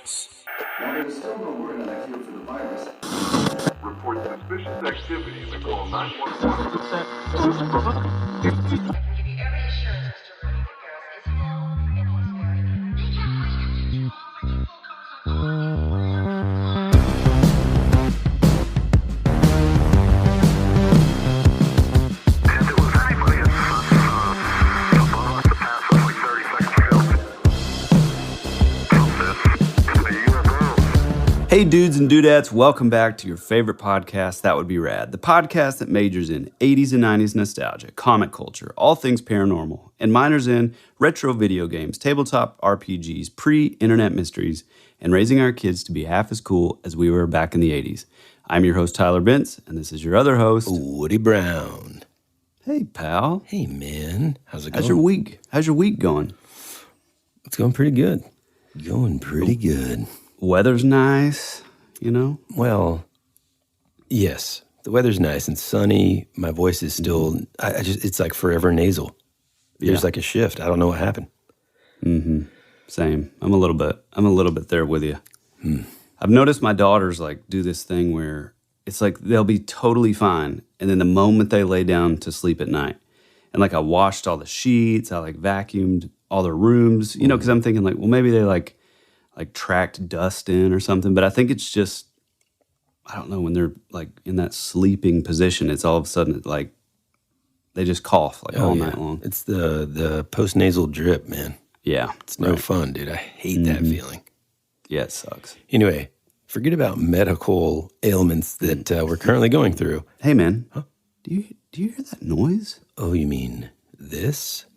assassinations. While there's still no word on a cure for the virus, report suspicious activity and call 911. I can give you every assurance, Mr. Rudy, that Gareth is ill and he's Hey dudes and dudettes, welcome back to your favorite podcast, That Would Be Rad, the podcast that majors in 80s and 90s nostalgia, comic culture, all things paranormal, and minors in retro video games, tabletop RPGs, pre-internet mysteries, and raising our kids to be half as cool as we were back in the 80s. I'm your host, Tyler Bentz, and this is your other host, Woody Brown. Hey, pal. Hey, man. How's it going? How's your week going? It's going pretty good. Going pretty good. Weather's nice, you know? Well, yes. The weather's nice and sunny. My voice is still, it's like forever nasal. There's like a shift. I don't know what happened. Mm-hmm. Same. I'm a little bit there with you. I've noticed my daughters like do this thing where it's like they'll be totally fine. And then the moment they lay down to sleep at night, and like I washed all the sheets, I like vacuumed all their rooms, you know, because I'm thinking like, well, maybe they like tracked dust in or something. But I think it's just, I don't know, when they're like in that sleeping position, it's all of a sudden like they just cough like all night long. It's the post-nasal drip, man. Yeah. It's no fun, dude. I hate that feeling. Yeah, it sucks. Anyway, forget about medical ailments that we're currently going through. Hey, man. Huh? Do you hear that noise? Oh, you mean this?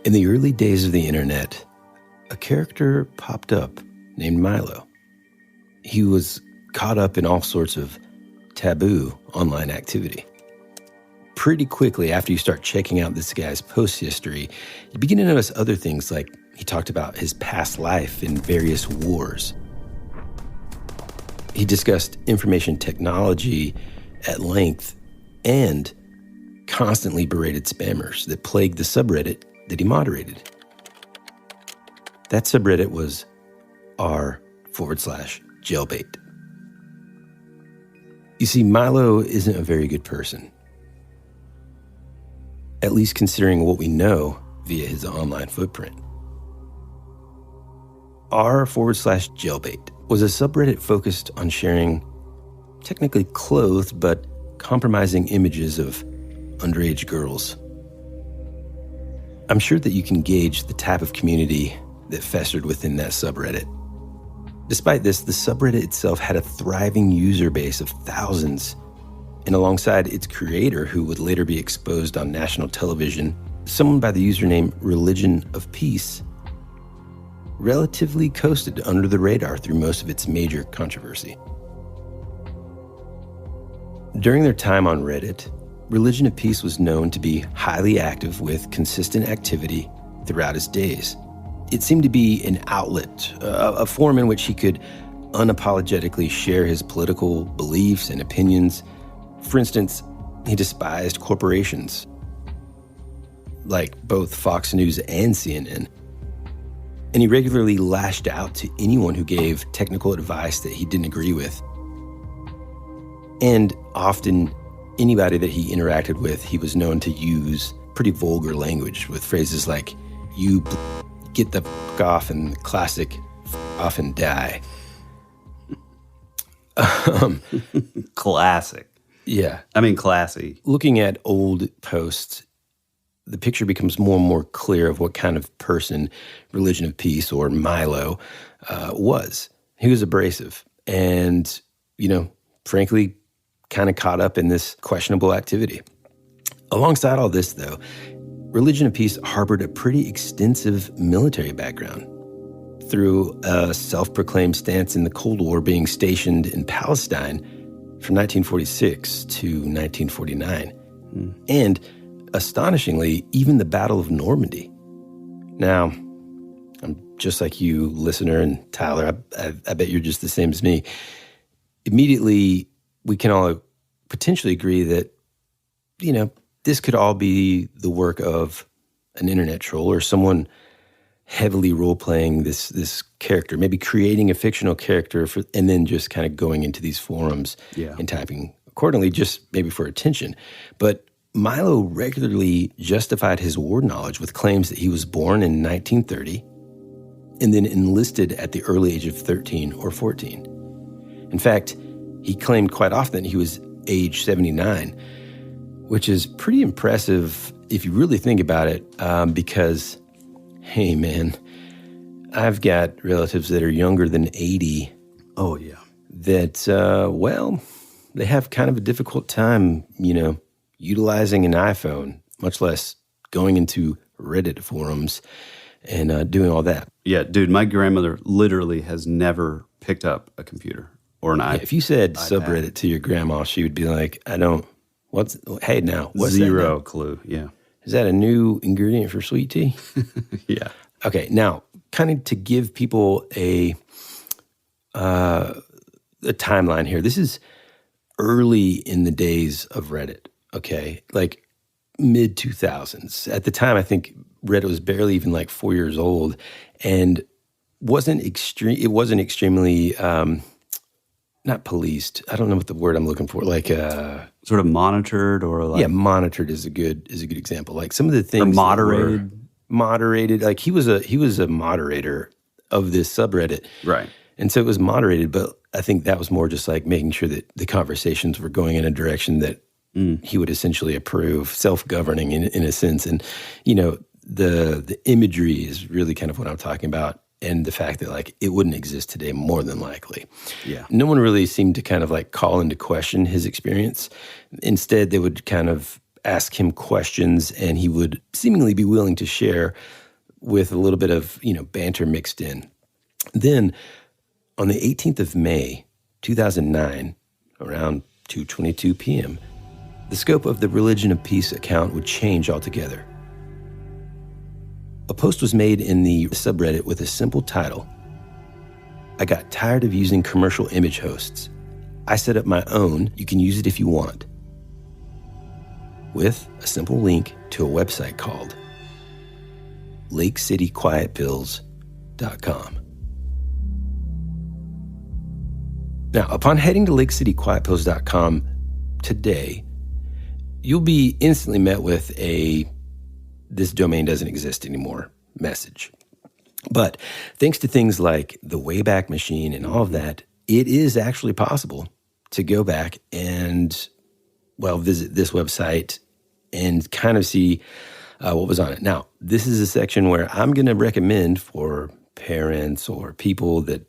In the early days of the internet, a character popped up named Milo. He was caught up in all sorts of taboo online activity. Pretty quickly after you start checking out this guy's post history, you begin to notice other things like he talked about his past life in various wars. He discussed information technology at length and constantly berated spammers that plagued the subreddit that he moderated. That subreddit was r/jailbait. You see, Milo isn't a very good person, at least considering what we know via his online footprint. r/jailbait was a subreddit focused on sharing technically clothed but compromising images of underage girls. I'm sure that you can gauge the type of community that festered within that subreddit. Despite this, the subreddit itself had a thriving user base of thousands, and alongside its creator, who would later be exposed on national television, someone by the username Religion of Peace, relatively coasted under the radar through most of its major controversy. During their time on Reddit, Religion of Peace was known to be highly active with consistent activity throughout his days. It seemed to be an outlet, a form in which he could unapologetically share his political beliefs and opinions. For instance, he despised corporations, like both Fox News and CNN. And he regularly lashed out to anyone who gave technical advice that he didn't agree with. And often, anybody that he interacted with, he was known to use pretty vulgar language with phrases like, you get the f*** off, and classic f*** off and die. Classic. Yeah. I mean, classy. Looking at old posts, the picture becomes more and more clear of what kind of person Religion of Peace, or Milo, was. He was abrasive and, frankly, kind of caught up in this questionable activity. Alongside all this, though, Religion of Peace harbored a pretty extensive military background. Through a self-proclaimed stance in the Cold War, being stationed in Palestine from 1946 to 1949. And, astonishingly, even the Battle of Normandy. Now, I'm just like you, listener, and Tyler, I bet you're just the same as me. immediately we can all potentially agree that, this could all be the work of an internet troll or someone heavily role-playing this character, maybe creating a fictional character and then just kind of going into these forums and typing accordingly, just maybe for attention. But Milo regularly justified his war knowledge with claims that he was born in 1930 and then enlisted at the early age of 13 or 14. In fact, he claimed quite often that he was age 79, which is pretty impressive if you really think about it, because, hey, man, I've got relatives that are younger than 80. Oh, yeah. That, they have kind of a difficult time, utilizing an iPhone, much less going into Reddit forums and doing all that. Yeah, dude, my grandmother literally has never picked up a computer or an iPad. If you said subreddit to your grandma, she would be like, what's Zero clue, yeah. Is that a new ingredient for sweet tea? Yeah. Okay, now, kind of to give people a timeline here. This is early in the days of Reddit, okay? Like mid-2000s. At the time, I think Reddit was barely even like 4 years old and wasn't extremely, not policed. I don't know what the word I'm looking for. Like sort of monitored or like... Yeah, monitored is a good example. Like some of the things... Or moderated. Moderated. Like he was a moderator of this subreddit. Right. And so it was moderated, but I think that was more just like making sure that the conversations were going in a direction that he would essentially approve, self-governing in a sense. And, the imagery is really kind of what I'm talking about, and the fact that like it wouldn't exist today more than likely. Yeah. No one really seemed to kind of like call into question his experience. Instead, they would kind of ask him questions and he would seemingly be willing to share with a little bit of, banter mixed in. Then on the 18th of May, 2009, around 2:22 p.m., the scope of the Religion of Peace account would change altogether. A post was made in the subreddit with a simple title: "I got tired of using commercial image hosts. I set up my own. You can use it if you want." With a simple link to a website called LakeCityQuietPills.com. Now, upon heading to LakeCityQuietPills.com today, you'll be instantly met with "this domain doesn't exist anymore" message. But thanks to things like the Wayback Machine and all of that, it is actually possible to go back and, visit this website and kind of see what was on it. Now, this is a section where I'm going to recommend for parents or people that,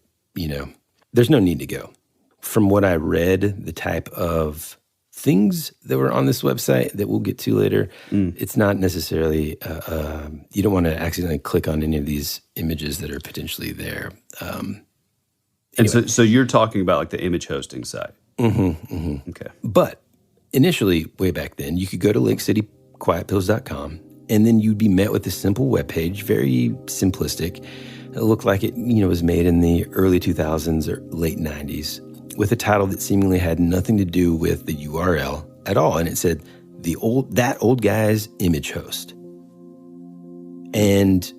there's no need to go. From what I read, the type of things that were on this website that we'll get to later, it's not necessarily, you don't want to accidentally click on any of these images that are potentially there. And so you're talking about like the image hosting site. Okay. But initially, way back then, you could go to LakeCityQuietPills.com and then you'd be met with a simple webpage, very simplistic. It looked like it, was made in the early 2000s or late 90s, with a title that seemingly had nothing to do with the URL at all. And it said, that old guy's image host. And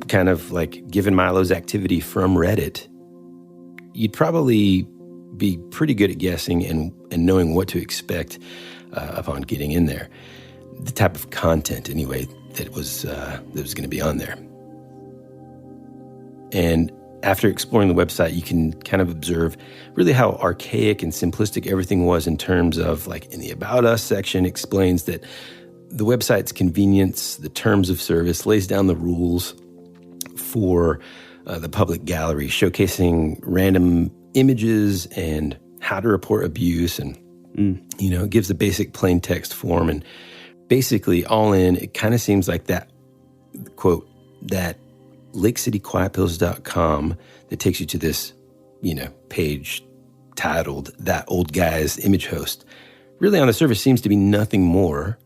kind of like, given Milo's activity from Reddit, you'd probably be pretty good at guessing and knowing what to expect upon getting in there. The type of content, anyway, that was going to be on there. And after exploring the website, you can kind of observe really how archaic and simplistic everything was in terms of, like, in the About Us section explains that the website's convenience, the terms of service, lays down the rules for the public gallery, showcasing random images and how to report abuse. And, it gives the basic plain text form. And basically, all in, it kind of seems like that, quote, that LakeCityQuietPills.com that takes you to this, page titled That Old Guy's Image Host, really on the surface seems to be nothing more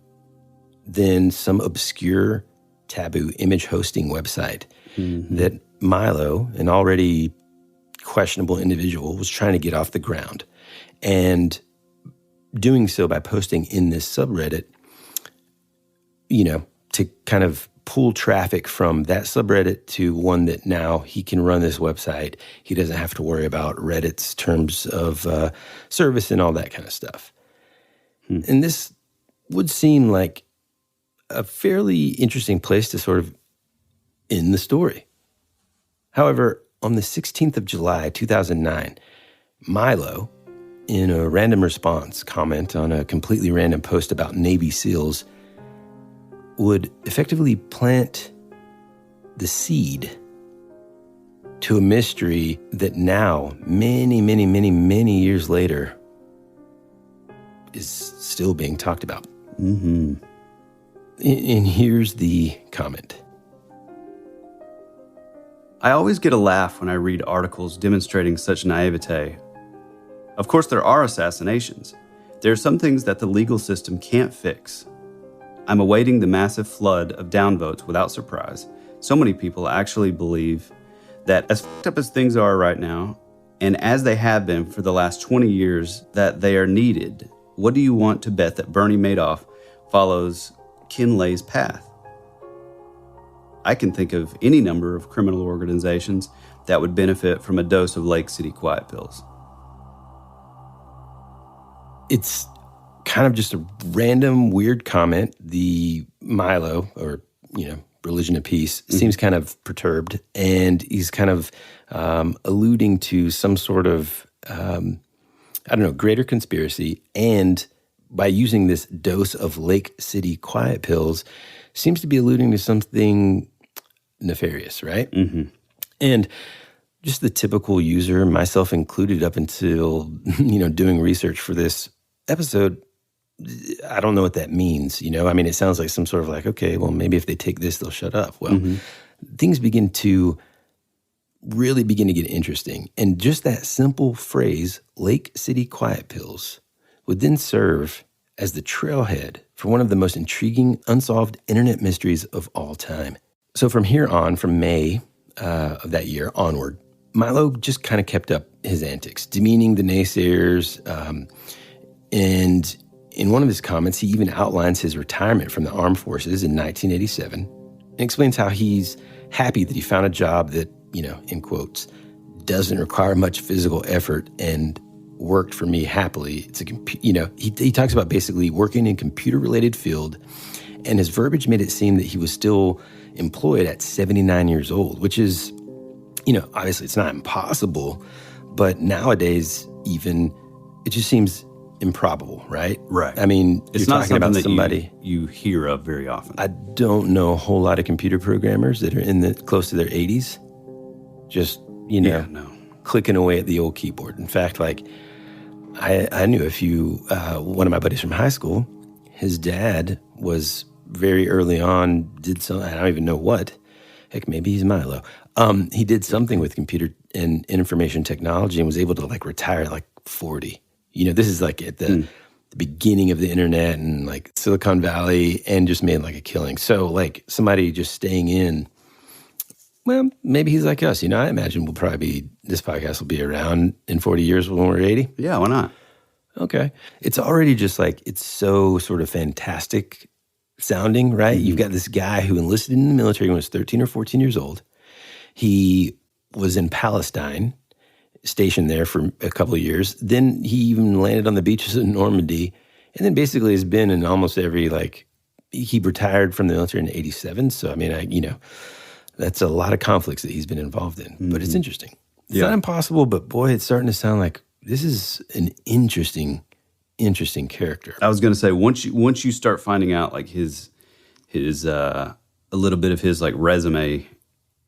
than some obscure taboo image hosting website that Milo, an already questionable individual was trying to get off the ground. And doing so by posting in this subreddit, to kind of pull traffic from that subreddit to one that now he can run this website. He doesn't have to worry about Reddit's terms of service and all that kind of stuff. And this would seem like a fairly interesting place to sort of end the story. However, on the 16th of July, 2009, Milo, in a random response comment on a completely random post about Navy SEALs, would effectively plant the seed to a mystery that now, many, many, many, many years later, is still being talked about. Mm-hmm. And here's the comment. I always get a laugh when I read articles demonstrating such naivete. Of course, there are assassinations. There are some things that the legal system can't fix. I'm awaiting the massive flood of downvotes without surprise. So many people actually believe that as fucked up as things are right now, and as they have been for the last 20 years, that they are needed. What do you want to bet that Bernie Madoff follows Kinlay's path? I can think of any number of criminal organizations that would benefit from a dose of Lake City quiet pills. It's kind of just a random, weird comment. The Milo, or, religion of peace, seems kind of perturbed, and he's kind of alluding to some sort of, greater conspiracy. And by using this dose of Lake City quiet pills, seems to be alluding to something nefarious, right? Mm-hmm. And just the typical user, myself included, up until, doing research for this episode, I don't know what that means. It sounds like some sort of like, okay, well, maybe if they take this, they'll shut up. Well, things really begin to get interesting. And just that simple phrase, Lake City quiet pills, would then serve as the trailhead for one of the most intriguing unsolved internet mysteries of all time. So from here on, from May of that year onward, Milo just kind of kept up his antics, demeaning the naysayers. And in one of his comments, he even outlines his retirement from the armed forces in 1987 and explains how he's happy that he found a job that, in quotes, doesn't require much physical effort and worked for me happily. It's he talks about basically working in computer-related field, and his verbiage made it seem that he was still employed at 79 years old, which is, obviously it's not impossible, but nowadays even, it just seems improbable, right? Right. It's not talking about somebody you hear of very often. I don't know a whole lot of computer programmers that are close to their 80s, just, clicking away at the old keyboard. In fact, I knew one of my buddies from high school, his dad was very early on, did something, I don't even know what. Heck, maybe he's Milo. He did something with computer and information technology and was able to retire at 40. This is at the beginning of the internet and Silicon Valley, and just made a killing. So somebody just staying in, well, maybe he's like us. I imagine this podcast will be around in 40 years when we're 80. Yeah, why not? Okay. It's already just it's so sort of fantastic sounding, right? Mm-hmm. You've got this guy who enlisted in the military when he was 13 or 14 years old. He was in Palestine, stationed there for a couple of years. Then he even landed on the beaches of Normandy, and then basically has been in almost every, he retired from the military in 87. So, that's a lot of conflicts that he's been involved in. Mm-hmm. But it's interesting. It's not impossible, but boy, it's starting to sound like this is an interesting character. I was going to say, once you start finding out his a little bit of his resume,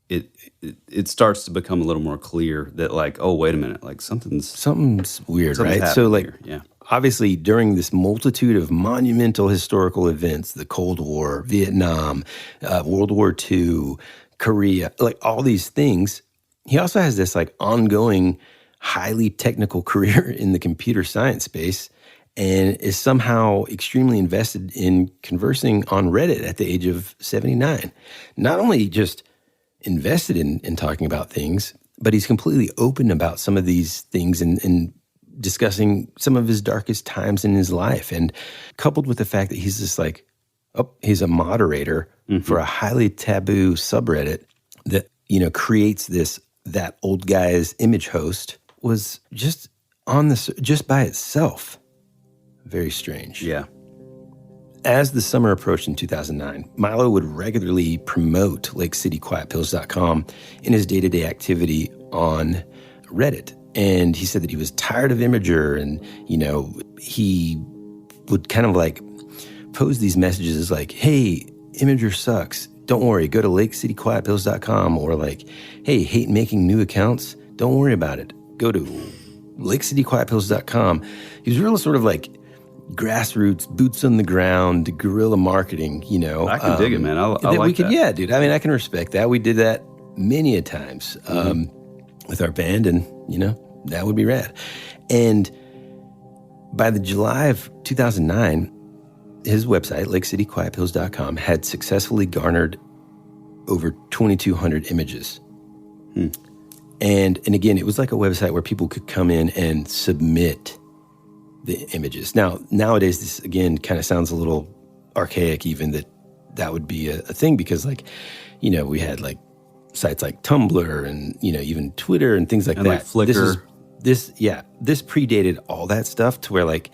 it starts to become a little more clear that oh, wait a minute, something's weird, right? So here. Yeah. Obviously, during this multitude of monumental historical events, the Cold War, Vietnam, World War II, Korea, all these things, he also has this ongoing, highly technical career in the computer science space, and is somehow extremely invested in conversing on Reddit at the age of 79. Not only just invested in talking about things, but he's completely open about some of these things and discussing some of his darkest times in his life. And coupled with the fact that he's just like, he's a moderator for a highly taboo subreddit that, creates that old guy's image host was just just by itself very strange. Yeah. As the summer approached in 2009, Milo would regularly promote LakeCityQuietPills.com in his day-to-day activity on Reddit. And he said that he was tired of Imager, and, he would kind of like pose these messages as like, hey, Imager sucks. Don't worry, go to LakeCityQuietPills.com, or like, hey, hate making new accounts? Don't worry about it. Go to LakeCityQuietPills.com. He was really sort of like grassroots, boots on the ground, guerrilla marketing, I can dig it, man. I like that. Yeah, dude. I mean, I can respect that. We did that many a times with our band, and, that would be rad. And by the July of 2009, his website, LakeCityQuietPills.com, had successfully garnered over 2,200 images. And again, it was like a website where people could come in and submit the images. Now, nowadays, this, again, kind of sounds a little archaic even that would be a thing, because, like, we had, like, sites like Tumblr and, even Twitter and things like that. Like Flickr. This predated all that stuff to where, like,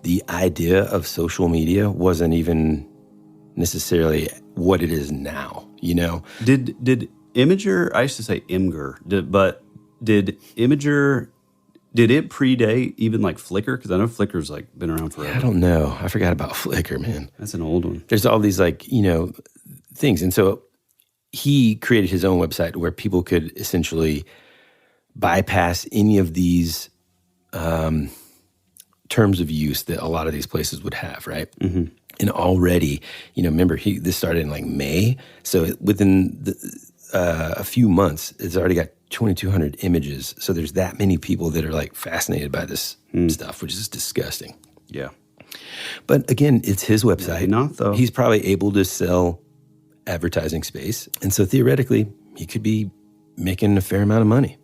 the idea of social media wasn't even necessarily what it is now, Did Imager, I used to say Imgur, but did Imager, did it predate even like Flickr? Because I know Flickr's like been around forever. I don't know. I forgot about Flickr, man. That's an old one. There's all these like, things. And so he created his own website where people could essentially bypass any of these terms of use that a lot of these places would have, right? Mm-hmm. And already, remember, this started in like May. So within a few months, it's already got 2,200 images. So there's that many people that are like fascinated by this stuff, which is disgusting. Yeah. But again, it's his website. Yeah, not though. He's probably able to sell advertising space. And so theoretically, he could be making a fair amount of money.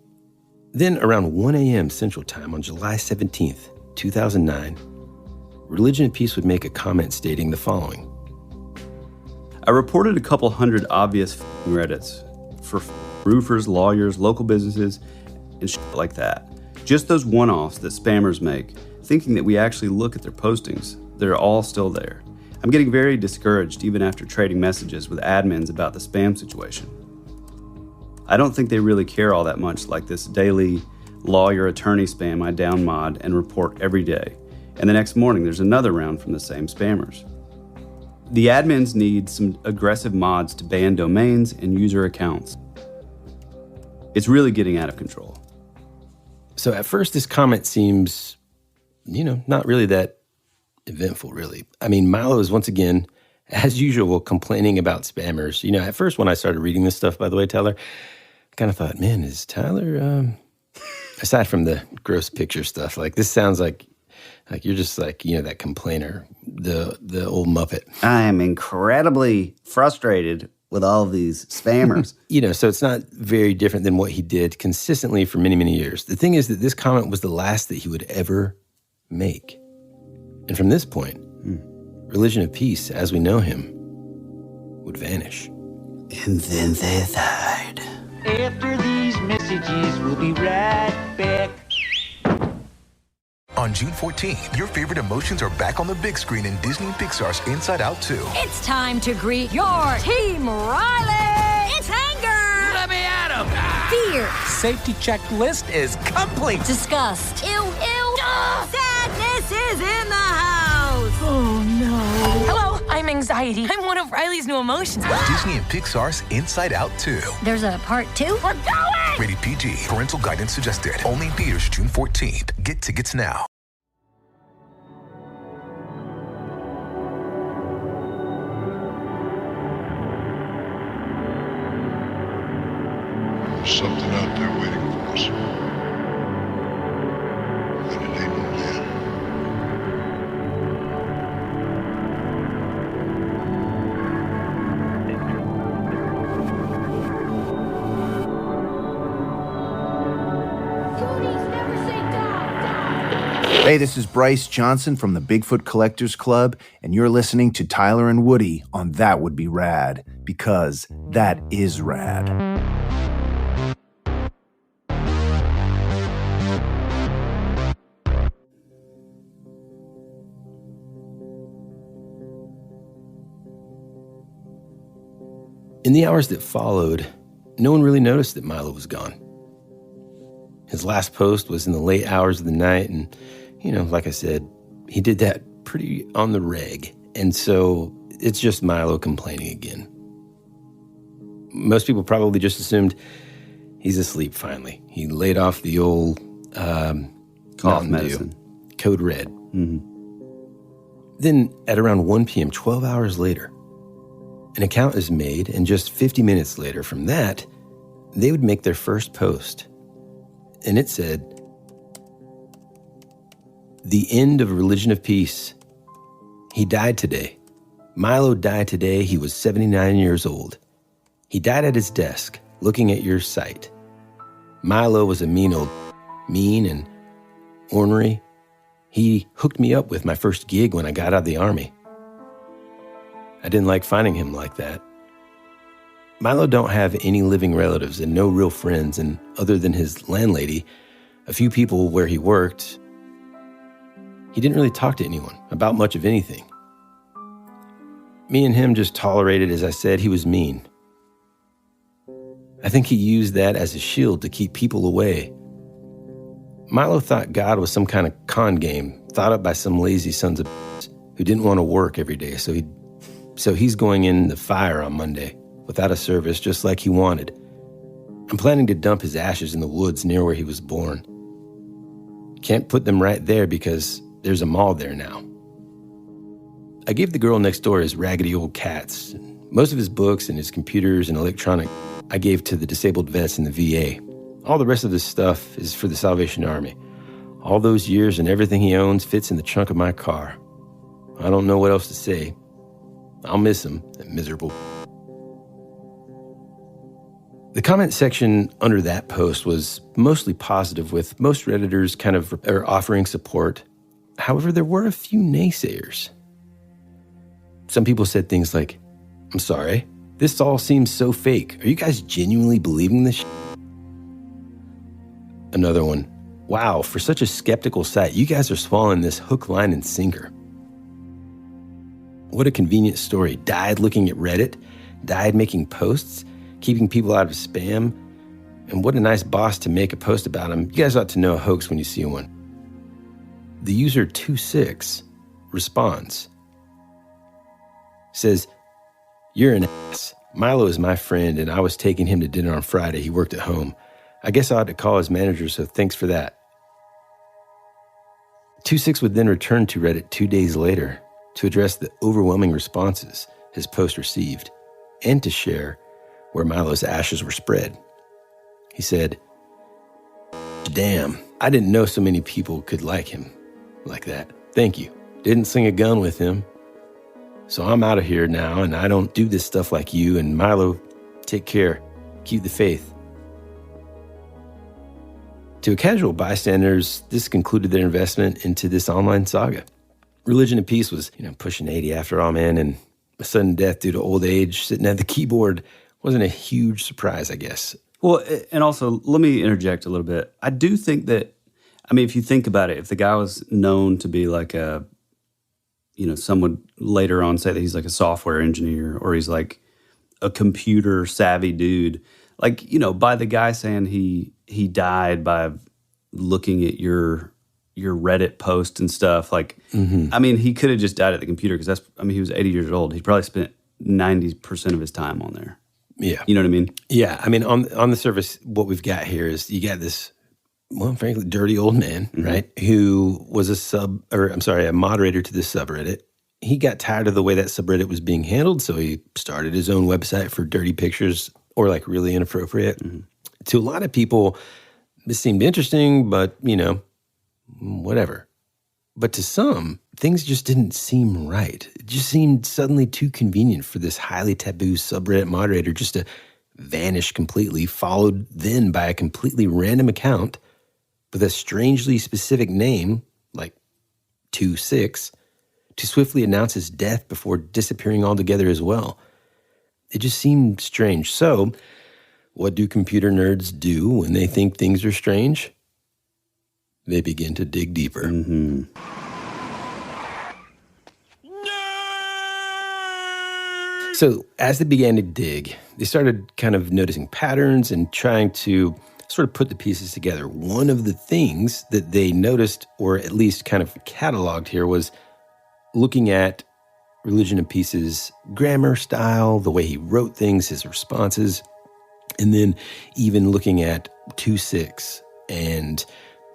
Then around 1 a.m. Central Time on July 17th, 2009, Religion and Peace would make a comment stating the following. I reported a couple hundred obvious Reddits for roofers, lawyers, local businesses, and shit like that. Just those one-offs that spammers make, thinking that we actually look at their postings. They're all still there. I'm getting very discouraged even after trading messages with admins about the spam situation. I don't think they really care all that much, like this daily lawyer attorney spam I downmod and report every day. And the next morning there's another round from the same spammers. The admins need some aggressive mods to ban domains and user accounts. It's really getting out of control. So at first this comment seems, not really that eventful, really. I mean, Milo is once again, as usual, complaining about spammers. At first when I started reading this stuff, by the way, Tyler, I kind of thought, man, is Tyler, aside from the gross picture stuff, like this sounds like you're just like, that complainer, the old Muppet. I am incredibly frustrated with all of these spammers. So it's not very different than what he did consistently for many, many years. The thing is that this comment was the last that he would ever make. And from this point, Religion of Peace, as we know him, would vanish. And then they died. After these messages, we'll be right back. On June 14th, your favorite emotions are back on the big screen in Disney and Pixar's Inside Out 2. It's time to greet your Team Riley. It's anger. Let me at him. Fear. Safety checklist is complete. Disgust. Ew. Sadness is in the house. Oh, no. Hello, I'm anxiety. I'm one of Riley's new emotions. Disney and Pixar's Inside Out 2. There's a part 2? We're going! Rated PG. Parental guidance suggested. Only in theaters June 14th. Get tickets now. There's something out there waiting for us. And it ain't no man. Hey, this is Bryce Johnson from the Bigfoot Collectors Club, and you're listening to Tyler and Woody on That Would Be Rad, because that is rad. In the hours that followed, no one really noticed that Milo was gone. His last post was in the late hours of the night, and, like I said, he did that pretty on the reg. And so it's just Milo complaining again. Most people probably just assumed he's asleep finally. He laid off the old cough medicine. Code Red. Mm-hmm. Then at around 1 p.m., 12 hours later, an account is made, and just 50 minutes later from that, they would make their first post. And it said, "The end of religion of peace. He died today. Milo died today. He was 79 years old. He died at his desk, looking at your site. Milo was a mean and ornery. He hooked me up with my first gig when I got out of the Army. I didn't like finding him like that. Milo don't have any living relatives and no real friends, and other than his landlady, a few people where he worked, he didn't really talk to anyone about much of anything. Me and him just tolerated, as I said, he was mean. I think he used that as a shield to keep people away. Milo thought God was some kind of con game thought up by some lazy sons of who didn't want to work every day, so he's going in the fire on Monday without a service, just like he wanted. I'm planning to dump his ashes in the woods near where he was born. Can't put them right there because there's a mall there now. I gave the girl next door his raggedy old cats. Most of his books and his computers and electronic I gave to the disabled vets in the VA. All the rest of his stuff is for the Salvation Army. All those years and everything he owns fits in the trunk of my car. I don't know what else to say. I'll miss him, that miserable. The comment section under that post was mostly positive, with most Redditors kind of offering support. However, there were a few naysayers. Some people said things like, "I'm sorry, this all seems so fake. Are you guys genuinely believing this shit?" Another one, "Wow, for such a skeptical site, you guys are swallowing this hook, line, and sinker. What a convenient story. Died looking at Reddit, died making posts, keeping people out of spam, and what a nice boss to make a post about him. You guys ought to know a hoax when you see one." The user 26 responds, says, "You're an ass. Milo is my friend, and I was taking him to dinner on Friday. He worked at home. I guess I ought to call his manager, so thanks for that." 26 would then return to Reddit 2 days later to address the overwhelming responses his post received and to share where Milo's ashes were spread. He said, "Damn, I didn't know so many people could like him like that. Thank you. Didn't sling a gun with him. So I'm out of here now, and I don't do this stuff like you. And Milo, take care. Keep the faith." To casual bystanders, this concluded their investment into this online saga. Religion of Peace was, pushing 80 after all, man, and a sudden death due to old age, sitting at the keyboard, wasn't a huge surprise, I guess. Well, and also, let me interject a little bit. I do think that, if you think about it, if the guy was known to be like a, some would later on say that he's like a software engineer, or he's like a computer savvy dude, by the guy saying he died by looking at your Reddit post and stuff, he could have just died at the computer, because he was 80 years old. He probably spent 90% of his time on there. Yeah. You know what I mean? Yeah. On the surface, what we've got here is you got this, frankly, dirty old man, right? Who was a moderator to this subreddit. He got tired of the way that subreddit was being handled, so he started his own website for dirty pictures or really inappropriate. Mm-hmm. To a lot of people, this seemed interesting, but, whatever. But to some, things just didn't seem right. It just seemed suddenly too convenient for this highly taboo subreddit moderator just to vanish completely, followed then by a completely random account with a strangely specific name like 2-6, to swiftly announce his death before disappearing altogether as well. It just seemed strange. So, what do computer nerds do when they think things are strange? They begin to dig deeper. Mm-hmm. So as they began to dig, they started kind of noticing patterns and trying to sort of put the pieces together. One of the things that they noticed, or at least kind of cataloged here, was looking at Religion of Peace's grammar style, the way he wrote things, his responses, and then even looking at 2-6 and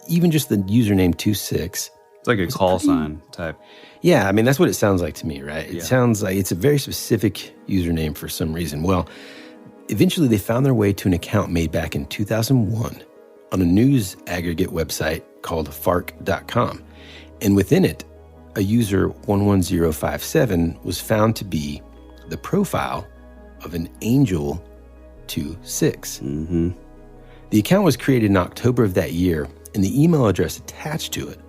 even just the username 2-6. It's like a call sign type. Yeah, I mean, that's what it sounds like to me, right? It sounds like it's a very specific username for some reason. Well, eventually they found their way to an account made back in 2001 on a news aggregate website called fark.com. And within it, a user 11057 was found to be the profile of an Angel 2-6. Mm-hmm. The account was created in October of that year, and the email address attached to it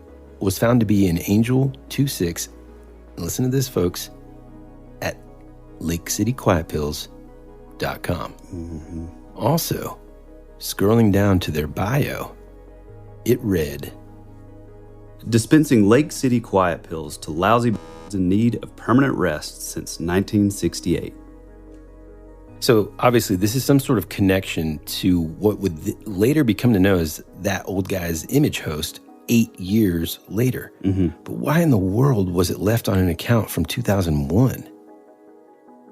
was found to be an Angel 2-6, and listen to this, folks, at LakeCityQuietPills.com. Mm-hmm. Also, scrolling down to their bio, it read, dispensing Lake City quiet pills to lousy in need of permanent rest since 1968. So obviously this is some sort of connection to what would later become to know as That Old Guy's image host 8 years later. Mm-hmm. But why in the world was it left on an account from 2001?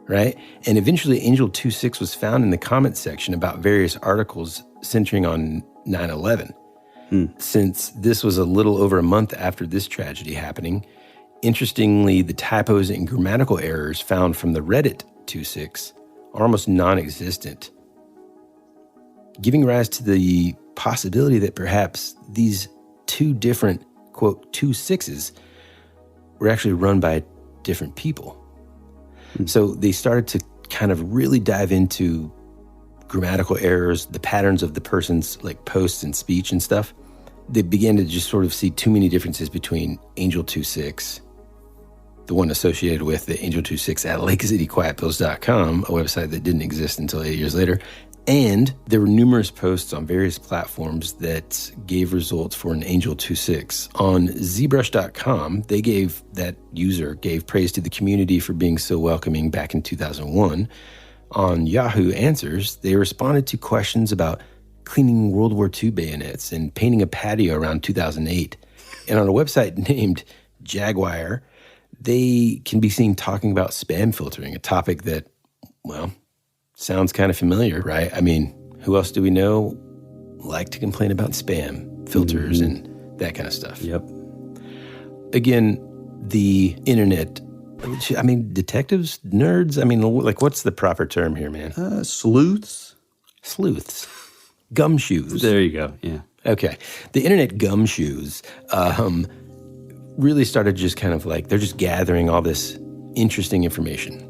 Right? And eventually Angel 2-6 was found in the comments section about various articles centering on 9/11. Since this was a little over a month after this tragedy happening, interestingly, the typos and grammatical errors found from the Reddit 2-6 are almost non-existent, giving rise to the possibility that perhaps these two different, quote, 2-6s were actually run by different people. So they started to kind of really dive into grammatical errors, the patterns of the person's like posts and speech and stuff. They began to just sort of see too many differences between Angel 2-6, the one associated with the Angel 2-6 at LakeCityQuietPills.com, a website that didn't exist until 8 years later. And there were numerous posts on various platforms that gave results for an Angel 2-6. On ZBrush.com, that user gave praise to the community for being so welcoming back in 2001. On Yahoo Answers, they responded to questions about cleaning World War II bayonets and painting a patio around 2008. And on a website named Jaguar, they can be seen talking about spam filtering, a topic that, well, sounds kind of familiar, right? I mean, who else do we know like to complain about spam filters and that kind of stuff? Yep. Again, the internet, I mean, detectives, nerds, I mean, like, what's the proper term here, man? Sleuths? Sleuths. Gumshoes. There you go, yeah. Okay. The internet gumshoes really started just kind of like, they're just gathering all this interesting information.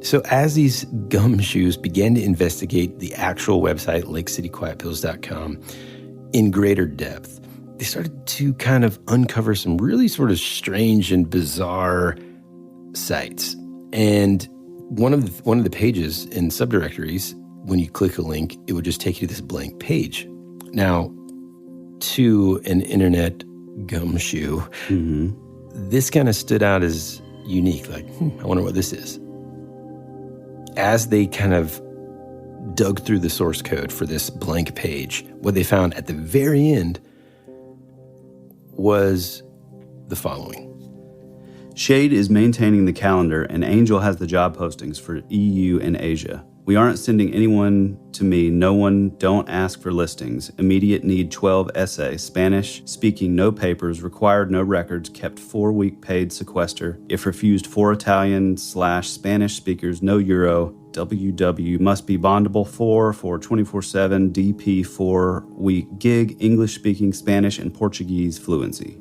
So as these gumshoes began to investigate the actual website, LakeCityQuietPills.com, in greater depth, they started to kind of uncover some really sort of strange and bizarre sites. And one of the pages in subdirectories, when you click a link, it would just take you to this blank page. Now, to an internet gumshoe, this kind of stood out as unique. Like, I wonder what this is. As they kind of dug through the source code for this blank page, what they found at the very end was the following. Shade is maintaining the calendar, and Angel has the job postings for EU and Asia. We aren't sending anyone to me. No one. Don't ask for listings. Immediate need 12 essay. Spanish. Speaking no papers. Required no records. Kept 4-week paid sequester. If refused 4 Italian/Spanish speakers. No euro. WW must be bondable for 24/7. DP 4-week gig. English speaking Spanish and Portuguese fluency.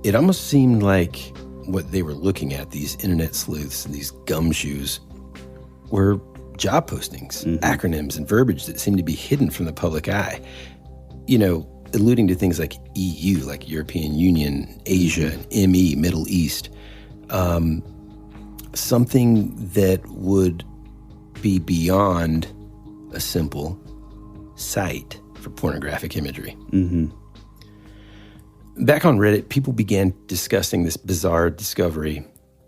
It almost seemed like what they were looking at, these internet sleuths and these gumshoes, were job postings, acronyms, and verbiage that seemed to be hidden from the public eye. You know, alluding to things like EU, like European Union, Asia, and ME, Middle East. Something that would be beyond a simple site for pornographic imagery. Mm-hmm. Back on Reddit, people began discussing this bizarre discovery.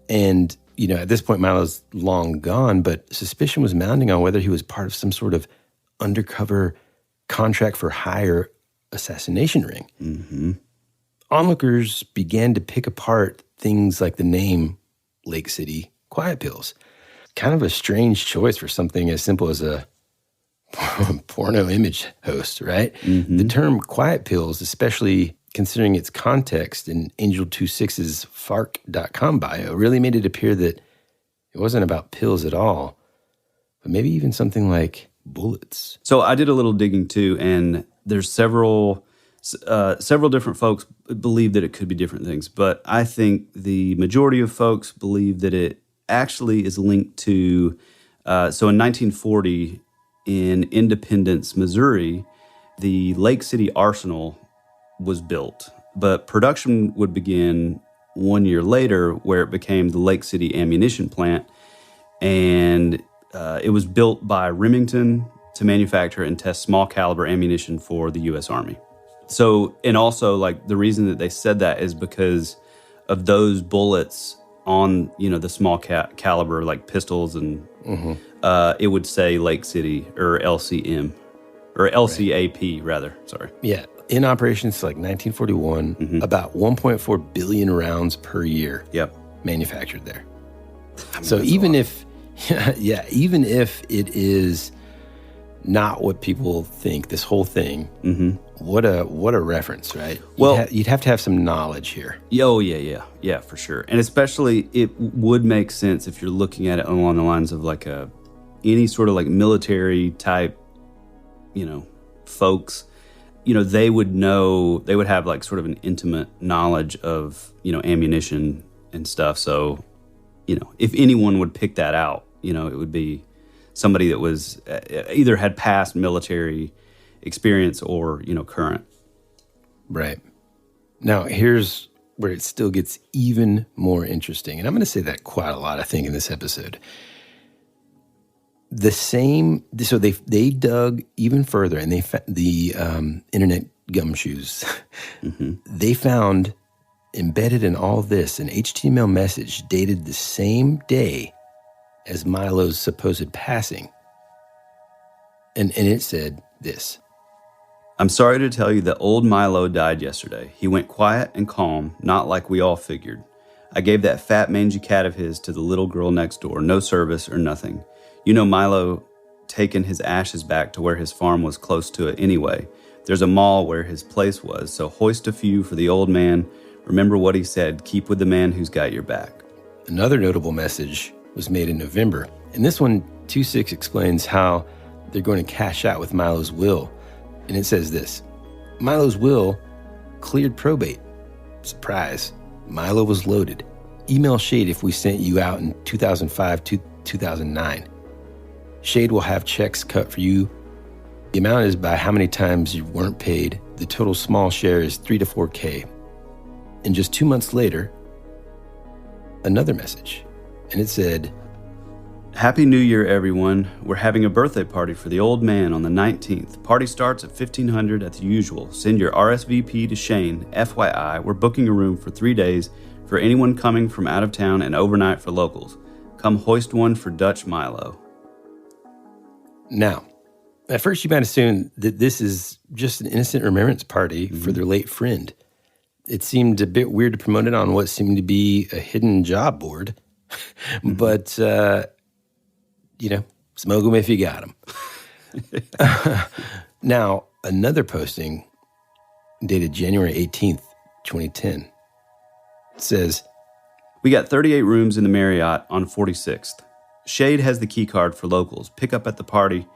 And, at this point, Milo's long gone, but suspicion was mounting on whether he was part of some sort of undercover contract for hire assassination ring. Mm-hmm. Onlookers began to pick apart things like the name Lake City Quiet Pills. Kind of a strange choice for something as simple as a porno image host, right? Mm-hmm. The term Quiet Pills, especially considering its context in Angel26's FARC.com bio, really made it appear that it wasn't about pills at all, but maybe even something like bullets. So I did a little digging too, and there's several different folks believe that it could be different things, but I think the majority of folks believe that it actually is linked to, so in 1940 in Independence, Missouri, the Lake City Arsenal was built, but production would begin 1 year later where it became the Lake City Ammunition Plant, and it was built by Remington to manufacture and test small caliber ammunition for the U.S. Army. So, and also, like, the reason that they said that is because of those bullets on, the small caliber, like pistols, and it would say Lake City or LCM or LCAP, rather. Sorry. Yeah. In operation since like 1941, about 1.4 billion rounds per year manufactured there. So even if it is not what people think, this whole thing, what a reference, right? Well, you'd have to have some knowledge here. Oh, yeah, for sure. And especially it would make sense if you're looking at it along the lines of like any sort of like military type, folks. They would know, they would have like sort of an intimate knowledge of, ammunition and stuff. So, if anyone would pick that out, it would be somebody that was either had past military experience or, current. Right. Now, here's where it still gets even more interesting. And I'm going to say that quite a lot, I think, in this episode. So they dug even further, and they the internet gumshoes. They found embedded in all this an HTML message dated the same day as Milo's supposed passing, and it said this: "I'm sorry to tell you that old Milo died yesterday. He went quiet and calm, not like we all figured. I gave that fat mangy cat of his to the little girl next door, no service or nothing. Milo taken his ashes back to where his farm was close to it anyway. There's a mall where his place was, so hoist a few for the old man. Remember what he said, keep with the man who's got your back." Another notable message was made in November. And this one, 2.6 explains how they're going to cash out with Milo's will. And it says this: Milo's will cleared probate. Surprise, Milo was loaded. Email Shade if we sent you out in 2005 to 2009. Shade will have checks cut for you. The amount is by how many times you weren't paid. The total small share is 3 to 4K. And just 2 months later, another message. And it said, "Happy New Year, everyone. We're having a birthday party for the old man on the 19th. Party starts at 1500 at the usual. Send your RSVP to Shane. FYI, we're booking a room for 3 days for anyone coming from out of town and overnight for locals. Come hoist one for Dutch Milo." Now, at first you might assume that this is just an innocent remembrance party for their late friend. It seemed a bit weird to promote it on what seemed to be a hidden job board. But, smoke them if you got them. Now, another posting dated January 18th, 2010, says, "We got 38 rooms in the Marriott on 46th. Shade has the key card for locals. Pick up at the party.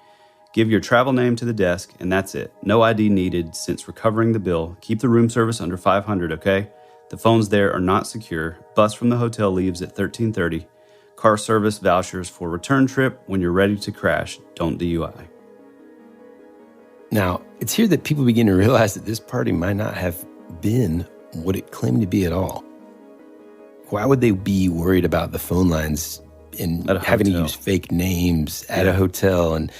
Give your travel name to the desk, and that's it. No ID needed since recovering the bill. Keep the room service under 500, okay? The phones there are not secure. Bus from the hotel leaves at 13:30. Car service vouchers for return trip when you're ready to crash. Don't DUI." Now, It's here that people begin to realize that this party might not have been what it claimed to be at all. Why would they be worried about the phone lines and having to use fake names at a hotel? And,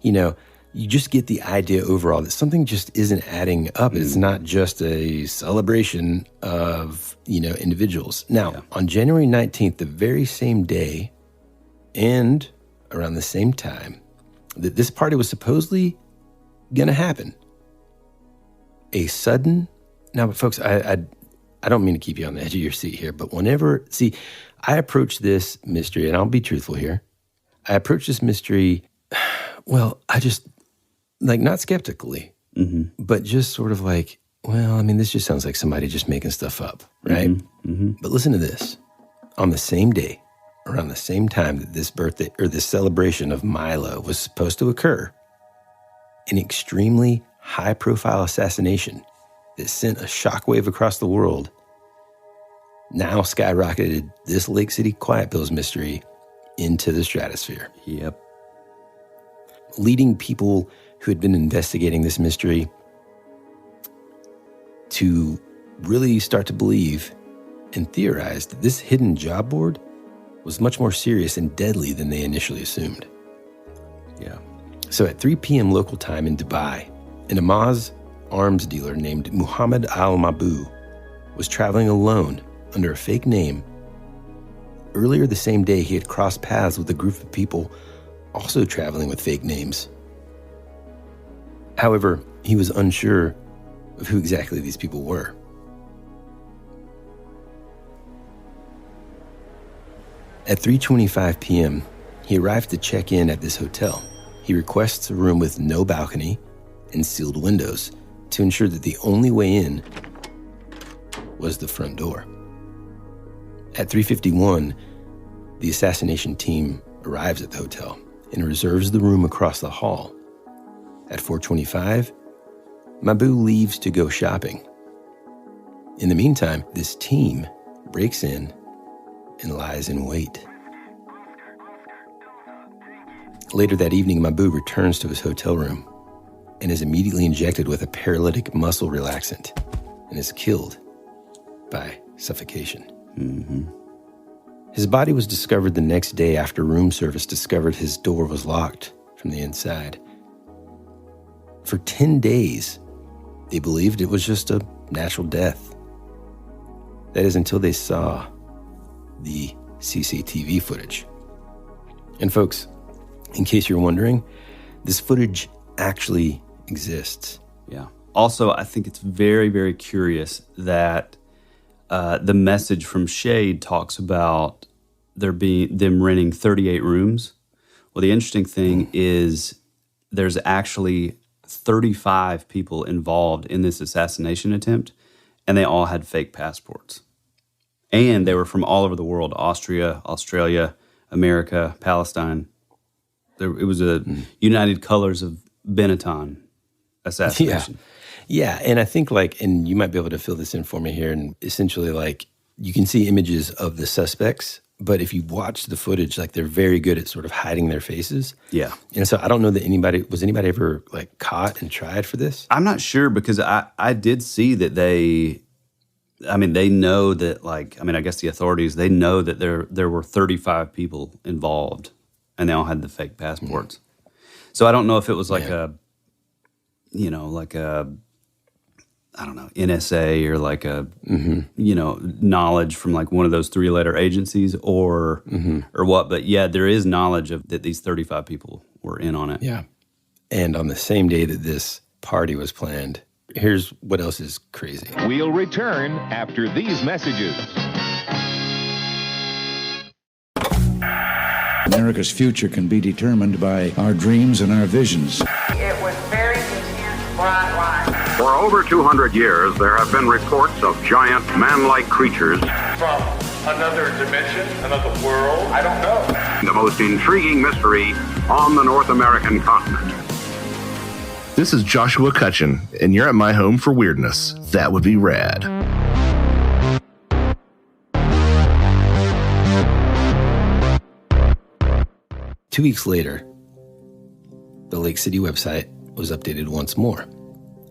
you know, you just get the idea overall that something just isn't adding up. It's not just a celebration of, you know, individuals. Now, on January 19th, the very same day and around the same time that this party was supposedly going to happen, a sudden... Now, but folks, I don't mean to keep you on the edge of your seat here, but I approach this mystery, and I'll be truthful here. I approach this mystery, well, I just, like, not skeptically, but just sort of like, well, I mean, this just sounds like somebody just making stuff up, right? But listen to this. On the same day, around the same time that this birthday or this celebration of Milo was supposed to occur, an extremely high-profile assassination that sent a shockwave across the world now skyrocketed this Lake City Quiet Pills mystery into the stratosphere. Yep. Leading people who had been investigating this mystery to really start to believe and theorize that this hidden job board was much more serious and deadly than they initially assumed. Yeah. So at 3 p.m. local time in Dubai, an Amaz arms dealer named Muhammad Al-Mabou was traveling alone under a fake name. Earlier the same day, he had crossed paths with a group of people also traveling with fake names. However, he was unsure of who exactly these people were. At 3:25 p.m., he arrived to check in at this hotel. He requests a room with no balcony and sealed windows to ensure that the only way in was the front door. At 3:51, the assassination team arrives at the hotel and reserves the room across the hall. At 4:25, Mabou leaves to go shopping. In the meantime, this team breaks in and lies in wait. Later that evening, Mabou returns to his hotel room and is immediately injected with a paralytic muscle relaxant and is killed by suffocation. His body was discovered the next day after room service discovered his door was locked from the inside. For 10 days, they believed it was just a natural death. That is until they saw the CCTV footage. And folks, in case you're wondering, this footage actually exists. Yeah. Also, I think it's very, very curious that the message from Shade talks about them renting 38 rooms. Well, the interesting thing is there's actually 35 people involved in this assassination attempt, and they all had fake passports. And they were from all over the world: Austria, Australia, America, Palestine. It was a United Colors of Benetton assassination. Yeah, and I think and you might be able to fill this in for me here, and essentially you can see images of the suspects, but if you watch the footage, they're very good at sort of hiding their faces. Yeah. And so I don't know that anybody ever caught and tried for this? I'm not sure, because I did see that they know that I guess the authorities, they know that there were 35 people involved, and they all had the fake passports. So I don't know if it was NSA or knowledge from one of those 3-letter agencies or what. But yeah, there is knowledge that these 35 people were in on it. Yeah. And on the same day that this party was planned, here's what else is crazy. We'll return after these messages. America's future can be determined by our dreams and our visions. It was very intense, bright light. For over 200 years, there have been reports of giant man-like creatures from another dimension, another world. I don't know. The most intriguing mystery on the North American continent. This is Joshua Cutchin, and you're at my home for weirdness. That would be rad. 2 weeks later, the Lake City website was updated once more.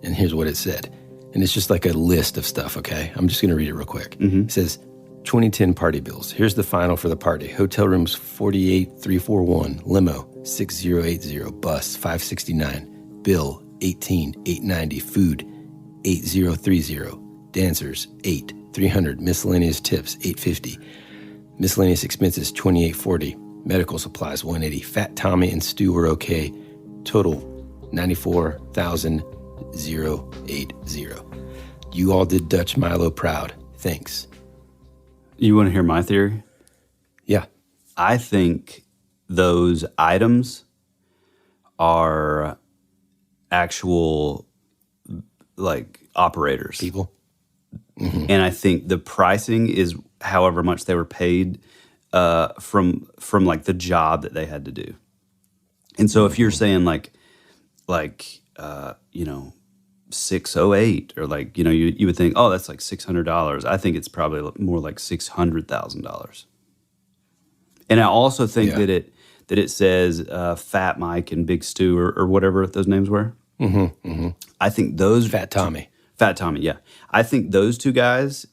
And here's what it said. And it's just like a list of stuff, okay? I'm just going to read it real quick. It says, 2010 party bills. Here's the final for the party. Hotel rooms 48341, limo 6080, bus 569, bill 18890, food 8030, dancers 300, miscellaneous tips 850, miscellaneous expenses 2840, medical supplies 180, Fat Tommy and Stu were okay, total 94,080. You all did Dutch Milo proud. Thanks. You want to hear my theory? Yeah. I think those items are actual, like, operators. People. And I think the pricing is however much they were paid from like the job that they had to do. And so if you're saying like 608 or like, you would think, oh, that's like $600. I think it's probably more like $600,000. And I also think that it says Fat Mike and Big Stu or whatever those names were. I think those Fat Tommy, yeah. I think those two guys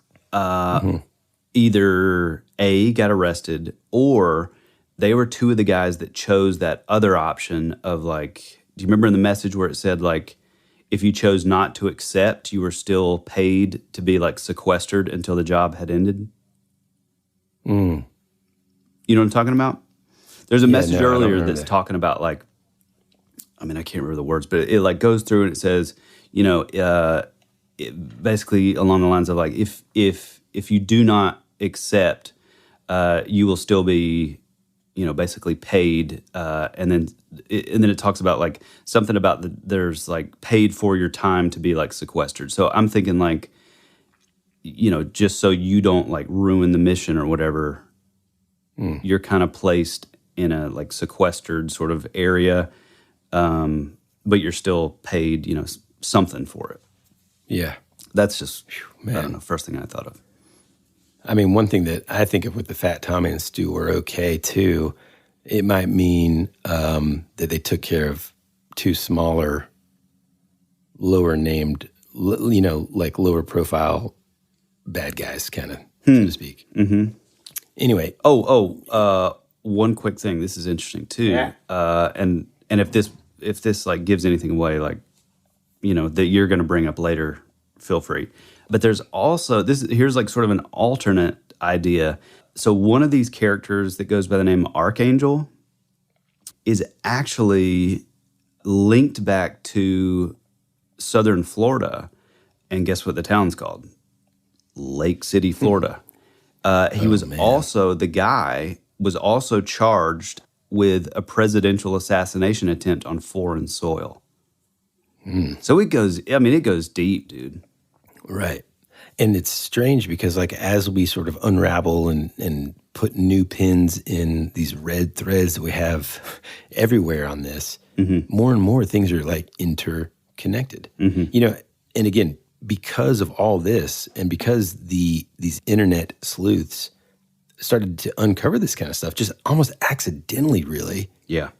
either A, got arrested, or they were two of the guys that chose that other option of like, do you remember in the message where it said like, if you chose not to accept, you were still paid to be like sequestered until the job had ended? You know what I'm talking about? There's a message earlier that's talking about like, I mean, I can't remember the words, but it like goes through and it says, basically along the lines of like, if you do not accept, you will still be, basically paid, and then it talks about like something about there's like paid for your time to be like sequestered. So I'm thinking like, just so you don't like ruin the mission or whatever, you're kind of placed in a like sequestered sort of area, but you're still paid, something for it. Yeah. That's just, I don't know, first thing I thought of. I mean, one thing that I think of with the Fat Tommy and Stu were okay too, it might mean that they took care of two smaller, lower named, like lower profile bad guys, kind of, so to speak. Anyway. One quick thing. This is interesting too. Yeah. And if this like gives anything away, like, that you're going to bring up later, feel free. But there's also here's like sort of an alternate idea. So one of these characters that goes by the name Archangel is actually linked back to Southern Florida. And guess what the town's called? Lake City, Florida. He was also charged with a presidential assassination attempt on foreign soil. So it goes deep, dude. Right. And it's strange because like as we sort of unravel and put new pins in these red threads that we have everywhere on this, more and more things are like interconnected. And again, because of all this and because these internet sleuths started to uncover this kind of stuff, just almost accidentally, really. Yeah,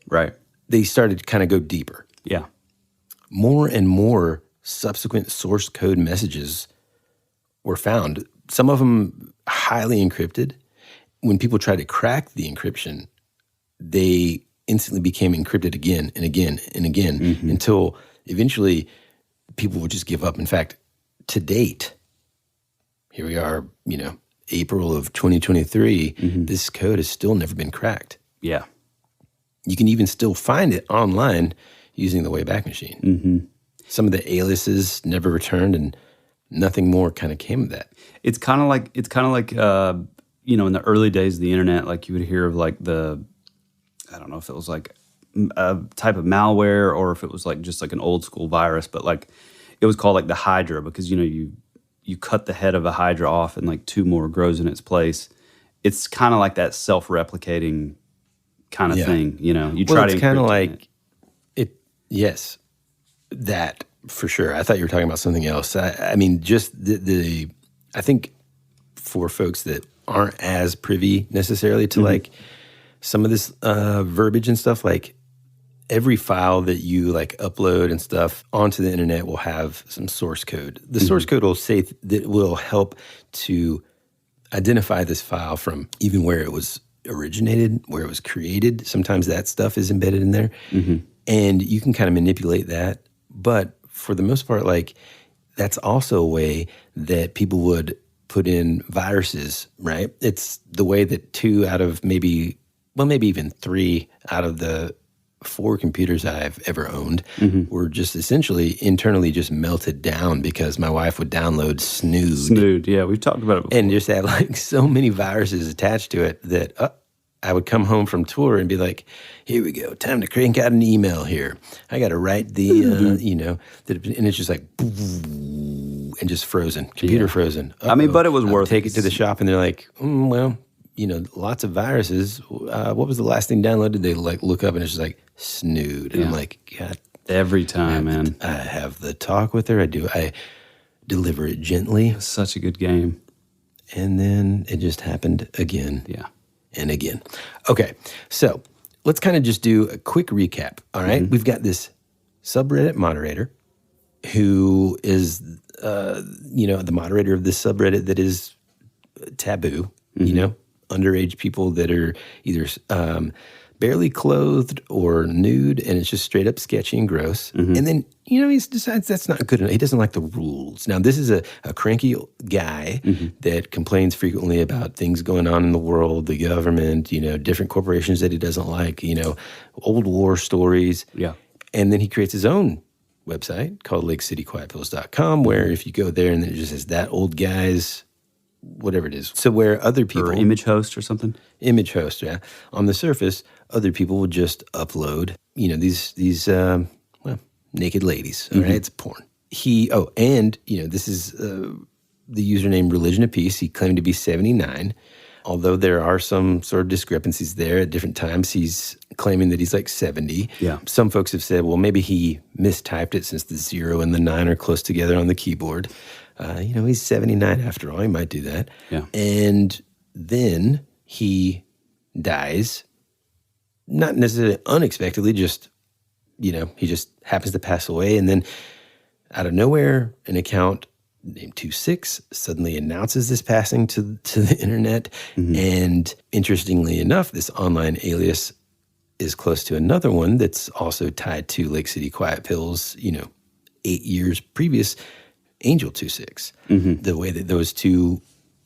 right. They started to kind of go deeper. Yeah. More and more subsequent source code messages were found, some of them highly encrypted. When people tried to crack the encryption, they instantly became encrypted again and again and again until eventually people would just give up. In fact, to date, here we are, April of 2023, this code has still never been cracked. Yeah. You can even still find it online using the Wayback Machine. Some of the aliases never returned, and nothing more kind of came of that. It's kind of like in the early days of the internet, like you would hear of like I don't know if it was like a type of malware or if it was like just like an old school virus, but like it was called like the Hydra because you cut the head of a Hydra off and like two more grows in its place. It's kind of like that self-replicating kind of thing, you try to. It's kind of like it. Yes. That for sure. I thought you were talking about something else. I mean, just I think for folks that aren't as privy necessarily to like some of this verbiage and stuff, like every file that you like upload and stuff onto the internet will have some source code. The source code will say that will help to identify this file from even where it was originated, where it was created. Sometimes that stuff is embedded in there. And you can kind of manipulate that. But for the most part, like, that's also a way that people would put in viruses, right? It's the way that 2 out of maybe even 3 out of the 4 computers I've ever owned were just essentially internally just melted down because my wife would download Snood. Snood, yeah, we've talked about it before. And just had like so many viruses attached to it that I would come home from tour and be like, here we go, time to crank out an email here. I got to write the, and it's just like, and just frozen, computer frozen. I mean, but it was worth it. Take it to the shop and they're like, well, lots of viruses. What was the last thing downloaded? They like look up and it's just like Snood. And I'm like, God. Every time, man. I have the talk with her. I deliver it gently. It's such a good game. And then it just happened again. Yeah. And again. Okay, so let's kind of just do a quick recap, all right? We've got this subreddit moderator who is, the moderator of this subreddit that is taboo, underage people that are either barely clothed or nude, and it's just straight up sketchy and gross. And then, he decides that's not good enough. He doesn't like the rules. Now, this is a cranky guy that complains frequently about things going on in the world, the government, different corporations that he doesn't like, old war stories. Yeah. And then he creates his own website called LakeCityQuietPills.com, where if you go there and then it just says that old guy's whatever it is. So where other people... Or image host or something? Image host, yeah. On the surface, other people would just upload, these naked ladies, all right? It's porn. This is the username Religion of Peace. He claimed to be 79, although there are some sort of discrepancies there. At different times, he's claiming that he's like 70. Yeah. Some folks have said, well, maybe he mistyped it since the 0 and the 9 are close together on the keyboard. He's 79 after all. He might do that. Yeah. And then he dies, not necessarily unexpectedly, just, he just happens to pass away. And then out of nowhere, an account named 26 suddenly announces this passing to the internet. And interestingly enough, this online alias is close to another one that's also tied to Lake City Quiet Pills, 8 years previous, Angel 26. The way that those two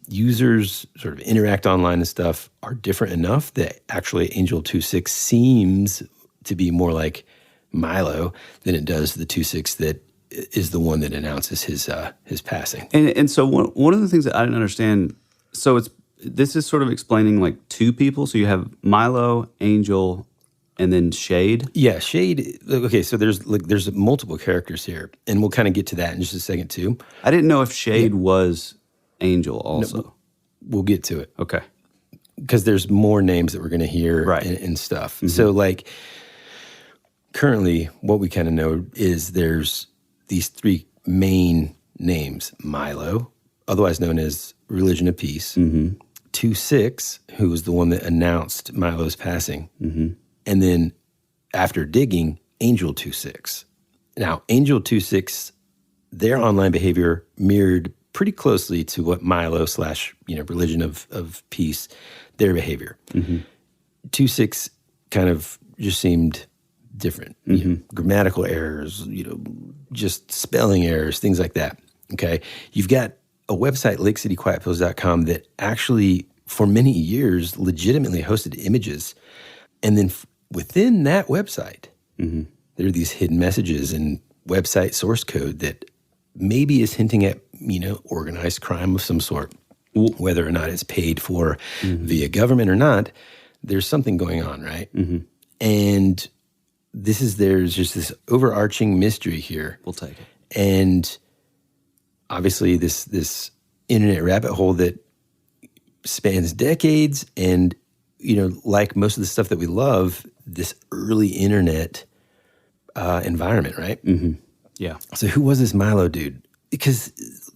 users sort of interact online and stuff are different enough that actually Angel 26 seems to be more like Milo than it does the 26 that is the one that announces his passing. And so one of the things that I didn't understand, so this is sort of explaining like 2 people. So you have Milo, Angel, and then Shade? Yeah, Shade. Okay, so there's multiple characters here, and we'll kind of get to that in just a second too. I didn't know if Shade was Angel also. No, we'll get to it. Okay. Because there's more names that we're going to hear and stuff. So like currently what we kind of know is there's these 3 main names. Milo, otherwise known as Religion of Peace. 26, who was the one that announced Milo's passing. And then after digging, Angel 26. Now, Angel 26, their online behavior mirrored pretty closely to what Milo / Religion of Peace, their behavior. 26 kind of just seemed different. Grammatical errors, just spelling errors, things like that. Okay. You've got a website, LakeCityQuietPills.com, that actually for many years legitimately hosted images. And then within that website, there are these hidden messages and website source code that maybe is hinting at, organized crime of some sort. Whether or not it's paid for via government or not, there's something going on, right? And there's just this overarching mystery here. We'll take it. And obviously this internet rabbit hole that spans decades and, like most of the stuff that we love, this early internet environment, right? Yeah. So who was this Milo dude? Because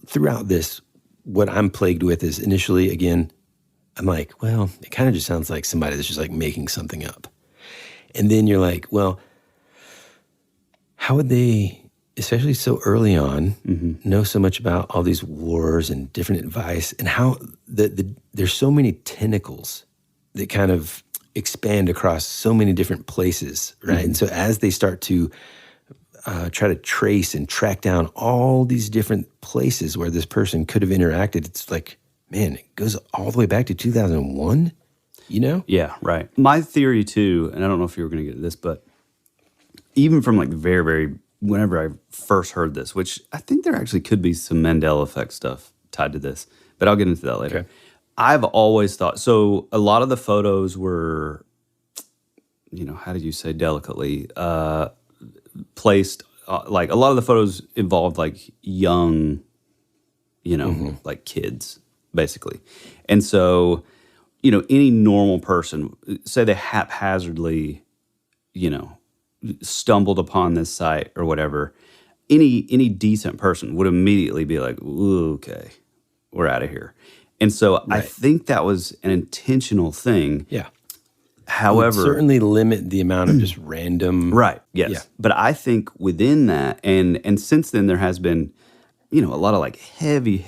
throughout this, what I'm plagued with is initially, again, I'm like, well, it kind of just sounds like somebody that's just like making something up. And then you're like, well, how would they, especially so early on, know so much about all these wars and different advice, and how there's so many tentacles that kind of expand across so many different places, right? And so as they start to try to trace and track down all these different places where this person could have interacted, it's like, man, it goes all the way back to 2001, you know? Yeah, right. My theory too, and I don't know if you were going to get to this, but even from like very, very, whenever I first heard this, which I think there actually could be some Mandela effect stuff tied to this, but I'll get into that later. Okay. I've always thought, so a lot of the photos were, you know, how do you say delicately, placed, like a lot of the photos involved like young, you know, like kids, basically. And so, you know, any normal person, say they haphazardly, you know, stumbled upon this site or whatever, any decent person would immediately be like, ooh, okay, we're out of here. And so I think that was an intentional thing. Yeah. However, it would certainly limit the amount of just random. Right. Yes. Yeah. But I think within that, and since then there has been, you know, a lot of like heavy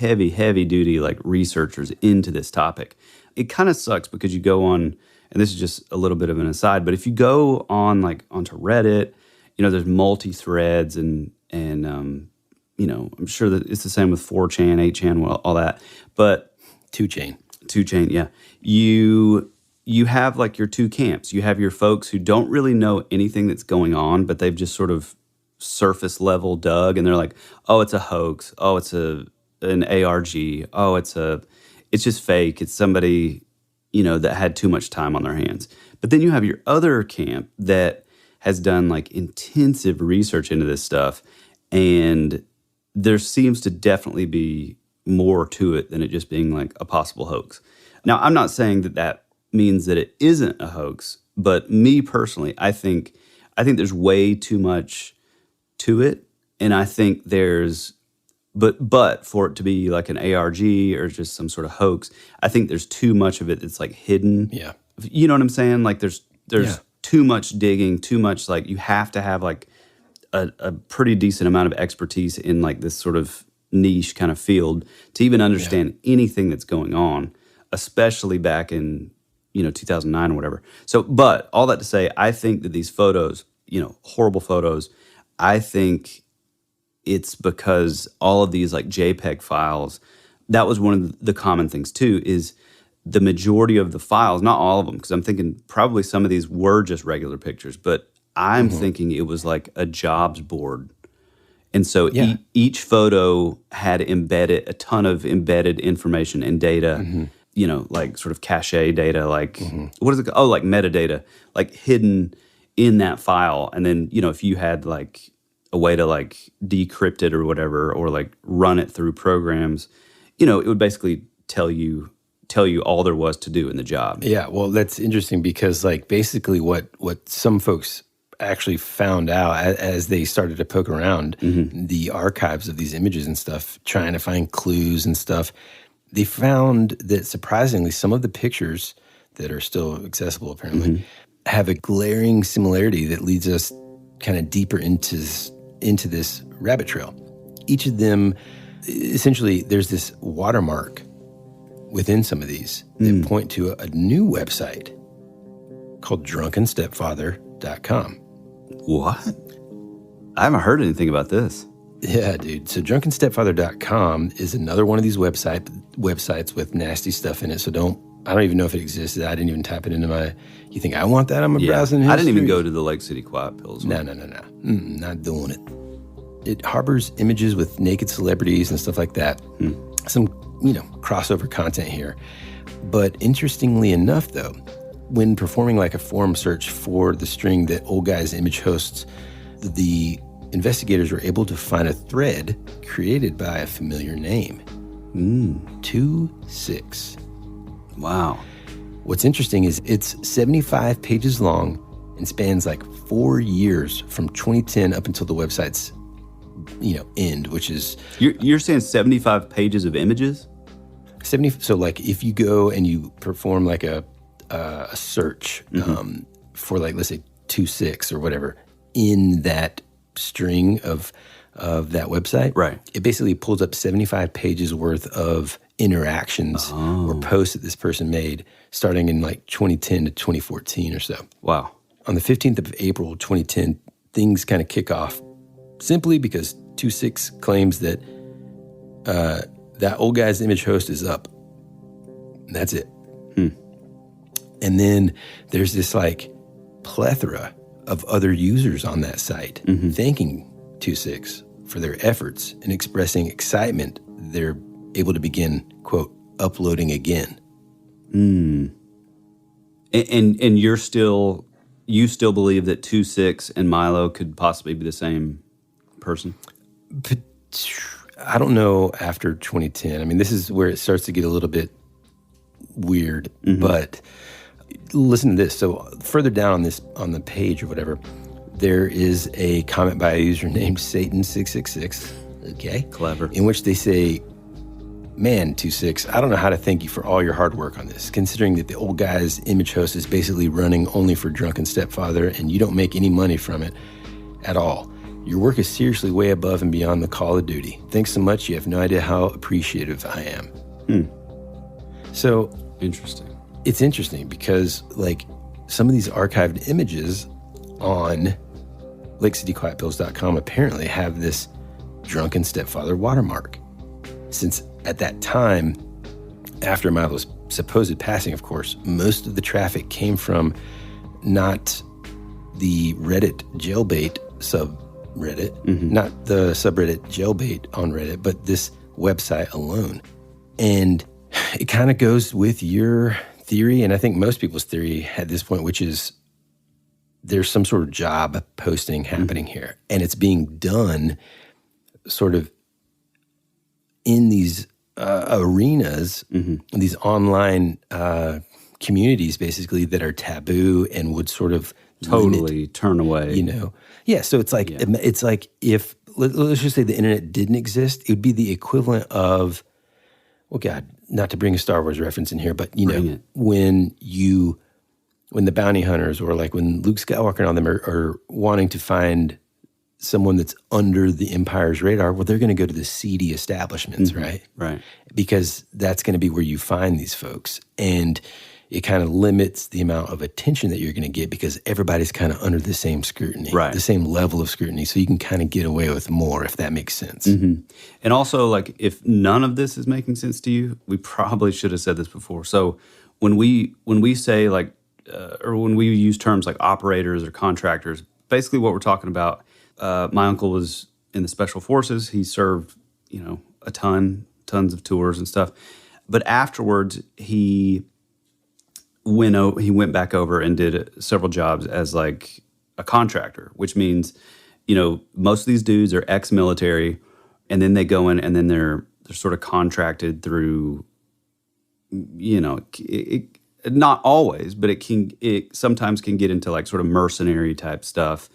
duty like researchers into this topic. It kind of sucks because you go on, and this is just a little bit of an aside, but if you go on like onto Reddit, you know, there's multi-threads and you know, I'm sure that it's the same with 4chan, 8chan, all that, but 2chan, yeah. You have like your two camps. You have your folks who don't really know anything that's going on, but they've just sort of surface level dug, and they're like, oh, it's a hoax. Oh, it's an ARG. Oh, it's just fake. It's somebody, you know, that had too much time on their hands. But then you have your other camp that has done like intensive research into this stuff, and there seems to definitely be more to it than it just being like a possible hoax. Now, I'm not saying that means that it isn't a hoax, but me personally, I think there's way too much to it, and I think there's but for it to be like an ARG or just some sort of hoax, I think there's too much of it that's like hidden. Yeah. You know what I'm saying? Like there's too much digging, too much, like you have to have like a pretty decent amount of expertise in like this sort of niche kind of field to even understand anything that's going on, especially back in, you know, 2009 or whatever. So, but all that to say, I think that these photos, you know, horrible photos, I think it's because all of these like JPEG files, that was one of the common things too, is the majority of the files, not all of them, because I'm thinking probably some of these were just regular pictures, but I'm thinking it was like a jobs board. And so each photo had a ton of embedded information and data, you know, like sort of cache data, like, what is it called? Oh, like metadata, like hidden in that file. And then, you know, if you had like a way to like decrypt it or whatever, or like run it through programs, you know, it would basically tell you all there was to do in the job. Yeah, well, that's interesting because like basically what some folks actually found out as they started to poke around the archives of these images and stuff, trying to find clues and stuff, they found that surprisingly some of the pictures that are still accessible apparently have a glaring similarity that leads us kind of deeper into this rabbit trail. Each of them, essentially, there's this watermark within some of these that point to a new website called drunkenstepfather.com. What? I haven't heard anything about this. Yeah, dude. So drunkenstepfather.com is another one of these websites with nasty stuff in it. So I don't even know if it exists. I didn't even type it into my, you think I want that on my browsing history? I didn't even go to the Lake City Quiet Pills one. No. Not doing it. It harbors images with naked celebrities and stuff like that. Some, you know, crossover content here. But interestingly enough, though, when performing like a forum search for the string that Old Guy's Image hosts, the investigators were able to find a thread created by a familiar name. 26. Wow. What's interesting is it's 75 pages long and spans like 4 years from 2010 up until the website's, you know, end, which is... You're saying 75 pages of images? 70. So like if you go and you perform like a search for like, let's say 26 or whatever, in that string of that website, right, it basically pulls up 75 pages worth of interactions or posts that this person made starting in like 2010 to 2014 or so. Wow. On the 15th of April 2010, things kind of kick off simply because 26 claims that that old guy's image host is up. And that's it. And then there's this like plethora of other users on that site thanking 26 for their efforts and expressing excitement they're able to begin, quote, uploading again. And you still believe that 26 and Milo could possibly be the same person? I don't know after 2010. I mean, this is where it starts to get a little bit weird, but listen to this. So further down on the page or whatever, there is a comment by a user named Satan666. Okay. Clever. In which they say, man, 26, I don't know how to thank you for all your hard work on this, considering that the old guy's image host is basically running only for Drunken Stepfather and you don't make any money from it at all. Your work is seriously way above and beyond the call of duty. Thanks so much. You have no idea how appreciative I am. So interesting. It's interesting because like some of these archived images on LakeCityQuietPills.com apparently have this Drunken Stepfather watermark. Since at that time, after Milo's supposed passing, of course, most of the traffic came from not the Reddit jailbait subreddit, not the subreddit jailbait on Reddit, but this website alone. And it kind of goes with your theory, and I think most people's theory at this point, which is there's some sort of job posting happening here, and it's being done sort of in these arenas, these online communities, basically, that are taboo and would sort of totally turn away. You know, yeah. So it's like it's like if let's just say the internet didn't exist, it would be the equivalent of, well, God, not to bring a Star Wars reference in here, but you know, when the bounty hunters or like when Luke Skywalker and all them are wanting to find someone that's under the Empire's radar, well, they're going to go to the seedy establishments, right? Right. Because that's going to be where you find these folks. And it kind of limits the amount of attention that you're going to get because everybody's kind of under the same scrutiny, the same level of scrutiny. So you can kind of get away with more, if that makes sense. And also, like, if none of this is making sense to you, we probably should have said this before. So when we say like, or when we use terms like operators or contractors, basically what we're talking about, my uncle was in the Special Forces. He served, you know, tons of tours and stuff. But afterwards, he went back over and did several jobs as like a contractor, which means, you know, most of these dudes are ex-military, and then they go in and then they're sort of contracted through, you know, not always, but it sometimes can get into like sort of mercenary type stuff,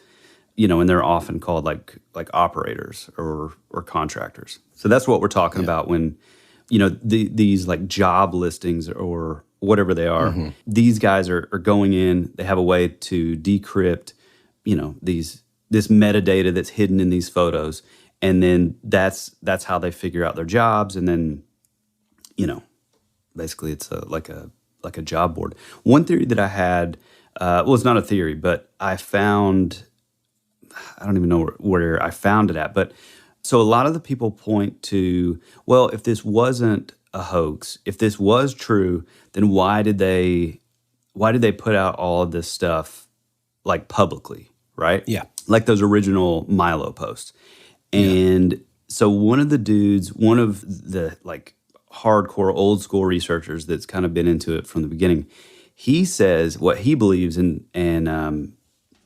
you know, and they're often called like operators or contractors. So that's what we're talking about when, you know, these like job listings or whatever they are, these guys are going in, they have a way to decrypt, you know, this metadata that's hidden in these photos. And then that's how they figure out their jobs. And then, you know, basically it's like a job board. One theory that I had, well, it's not a theory, but I found, I don't even know where I found it at, but so a lot of the people point to, well, if this wasn't a hoax, if this was true, then why did they put out all of this stuff like publicly, right? Yeah. Like those original Milo posts. And so one of the like hardcore old school researchers that's kind of been into it from the beginning, he says what he believes in, and man,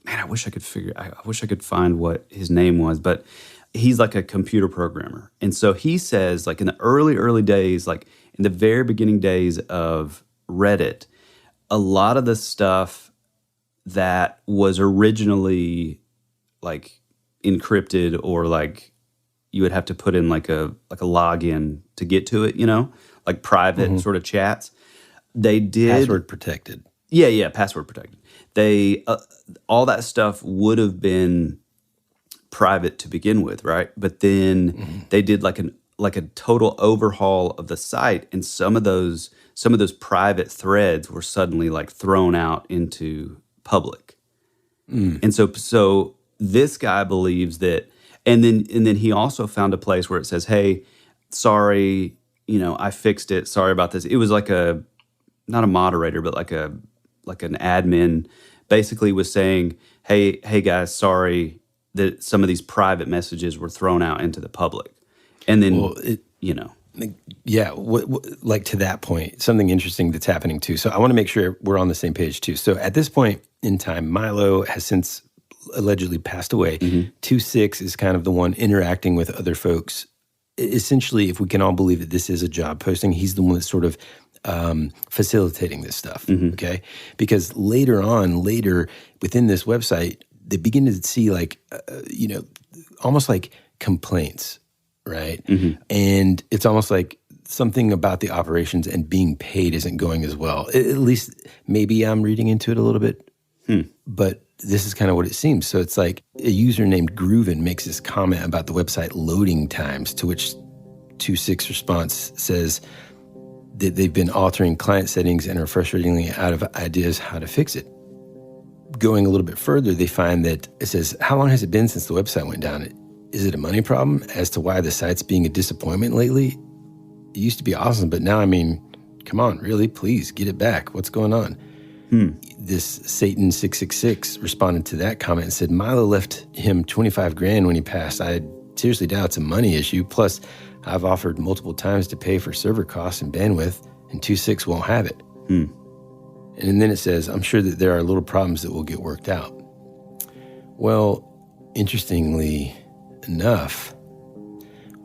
I wish I could find what his name was, but he's like a computer programmer. And so he says, like in the early days, like in the very beginning days of Reddit, a lot of the stuff that was originally like encrypted or like you would have to put in like a login to get to it, you know, like private sort of chats. They did password protected. Yeah, password protected. They all that stuff would have been private to begin with, right? But then they did like a total overhaul of the site, and some of those private threads were suddenly like thrown out into public. And so this guy believes that, and then he also found a place where it says, "Hey, sorry, I fixed it. Sorry about this." It was like not a moderator, but like an admin, basically was saying, "Hey guys, sorry that some of these private messages were thrown out into the public." And then, Yeah, like to that point, something interesting that's happening too. So I want to make sure we're on the same page too. So at this point in time, Milo has since allegedly passed away. 2-6 is kind of the one interacting with other folks. Essentially, if we can all believe that this is a job posting, he's the one that's sort of facilitating this stuff, okay? Because later within this website, they begin to see like, almost like complaints, right? And it's almost like something about the operations and being paid isn't going as well. At least maybe I'm reading into it a little bit, but this is kind of what it seems. So it's like a user named Grooven makes this comment about the website loading times, to which 2-6 response says that they've been altering client settings and are frustratingly out of ideas how to fix it. Going a little bit further, they find that it says, "How long has it been since the website went down? Is it a money problem as to why the site's being a disappointment lately? It used to be awesome, but now, come on, really? Please get it back. What's going on?" This Satan 666 responded to that comment and said, "Milo left him $25,000 when he passed. I seriously doubt it's a money issue. Plus, I've offered multiple times to pay for server costs and bandwidth, and 2-6 won't have it." And then it says, "I'm sure that there are little problems that will get worked out." Well, interestingly enough,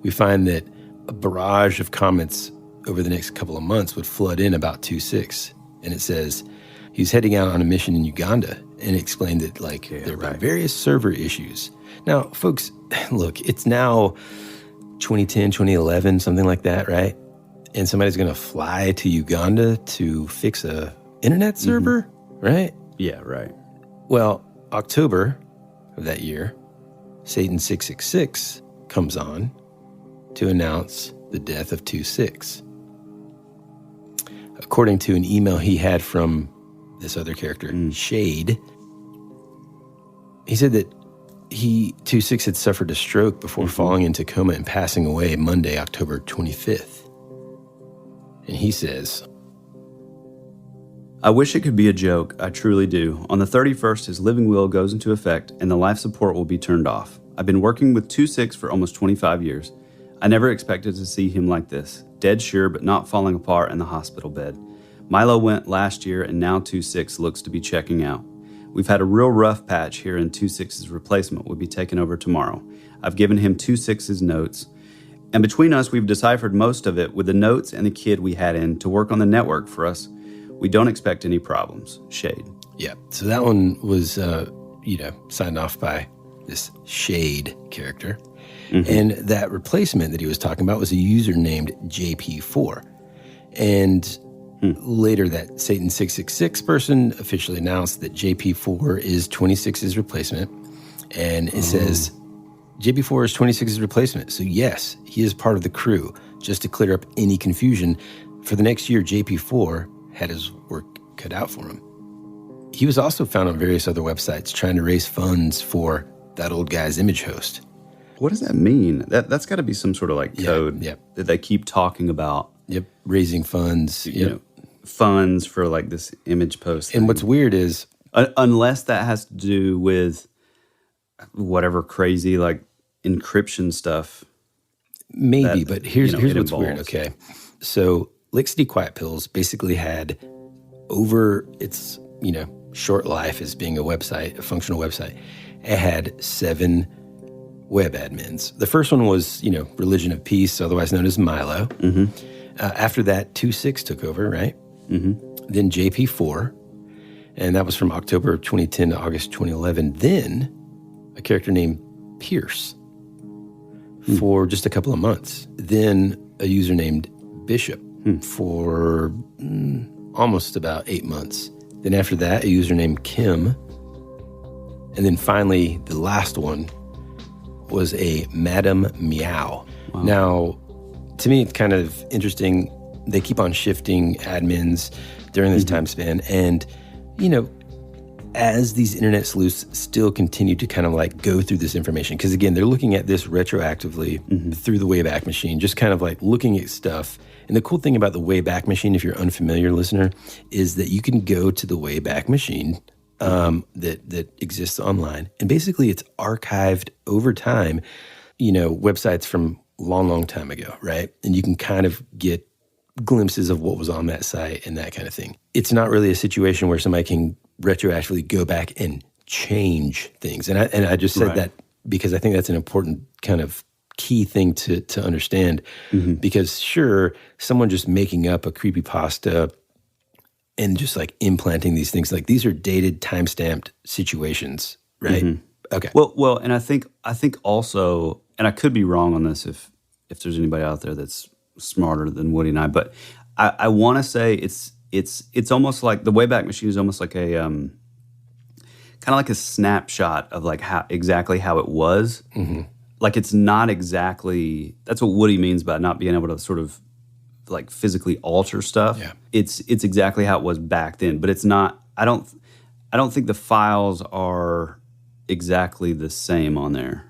we find that a barrage of comments over the next couple of months would flood in about 2-6. And it says he's heading out on a mission in Uganda, and explained that there have been various server issues. Now, folks, look, it's now 2010, 2011, something like that, right? And somebody's going to fly to Uganda to fix a internet server, right? Yeah, right. Well, October of that year, Satan 666 comes on to announce the death of 2-6. According to an email he had from this other character, Shade, he said that 2-6 had suffered a stroke before falling into coma and passing away Monday, October 25th. And he says, "I wish it could be a joke. I truly do. On the 31st, his living will goes into effect and the life support will be turned off. I've been working with 2-6 for almost 25 years. I never expected to see him like this. Dead sure, but not falling apart in the hospital bed. Milo went last year and now 2-6 looks to be checking out. We've had a real rough patch here, and 2-6's replacement will be taken over tomorrow. I've given him 2-6's notes, and between us, we've deciphered most of it with the notes and the kid we had in to work on the network for us. We don't expect any problems. Shade." Yeah, so that one was, signed off by this Shade character. And that replacement that he was talking about was a user named JP4. And later, that Satan 666 person officially announced that JP4 is 26's replacement. And it says, JP4 is 26's replacement. So yes, he is part of the crew. Just to clear up any confusion, for the next year, JP4 had his work cut out for him. He was also found on various other websites trying to raise funds for that old guy's image host. What does that mean? That's got to be some sort of code that they keep talking about. Yep, raising funds. Funds for this image post. And what's weird is, unless that has to do with whatever crazy encryption stuff. Maybe, but here's what's weird. Okay, so Lake City Quiet Pills basically had, over its short life as being a website, a functional website, it had 7 web admins. The first one was, Religion of Peace, otherwise known as Milo. After that, 2-6 took over, right? Then JP4, and that was from October of 2010 to August 2011. Then a character named Pierce for just a couple of months. Then a user named Bishop for almost about 8 months. Then after that, a user named Kim. And then finally, the last one was a Madame Meow. Wow. Now, to me, it's kind of interesting. They keep on shifting admins during this time span. And, you know, as these internet sleuths still continue to kind of like go through this information, because again, they're looking at this retroactively through the Wayback Machine, just kind of like looking at stuff. And the cool thing about the Wayback Machine, if you're unfamiliar listener, is that you can go to the Wayback Machine that exists online. And basically it's archived over time, you know, websites from long time ago, right? And you can kind of get glimpses of what was on that site and that kind of thing. It's not really a situation where somebody can retroactively go back and change things. And I just said that because I think that's an important kind of key thing to understand. Because sure, someone just making up a creepypasta and just like implanting these things, like these are dated, time-stamped situations, right? Okay. Well, and I think also, and I could be wrong on this if there's anybody out there that's smarter than Woody and I, but I want to say it's almost like the Wayback Machine is almost like a kind of like a snapshot of like exactly how it was. Like it's not exactly, that's what Woody means by not being able to sort of like physically alter stuff. Yeah. It's exactly how it was back then, but it's not, I don't think the files are exactly the same on there.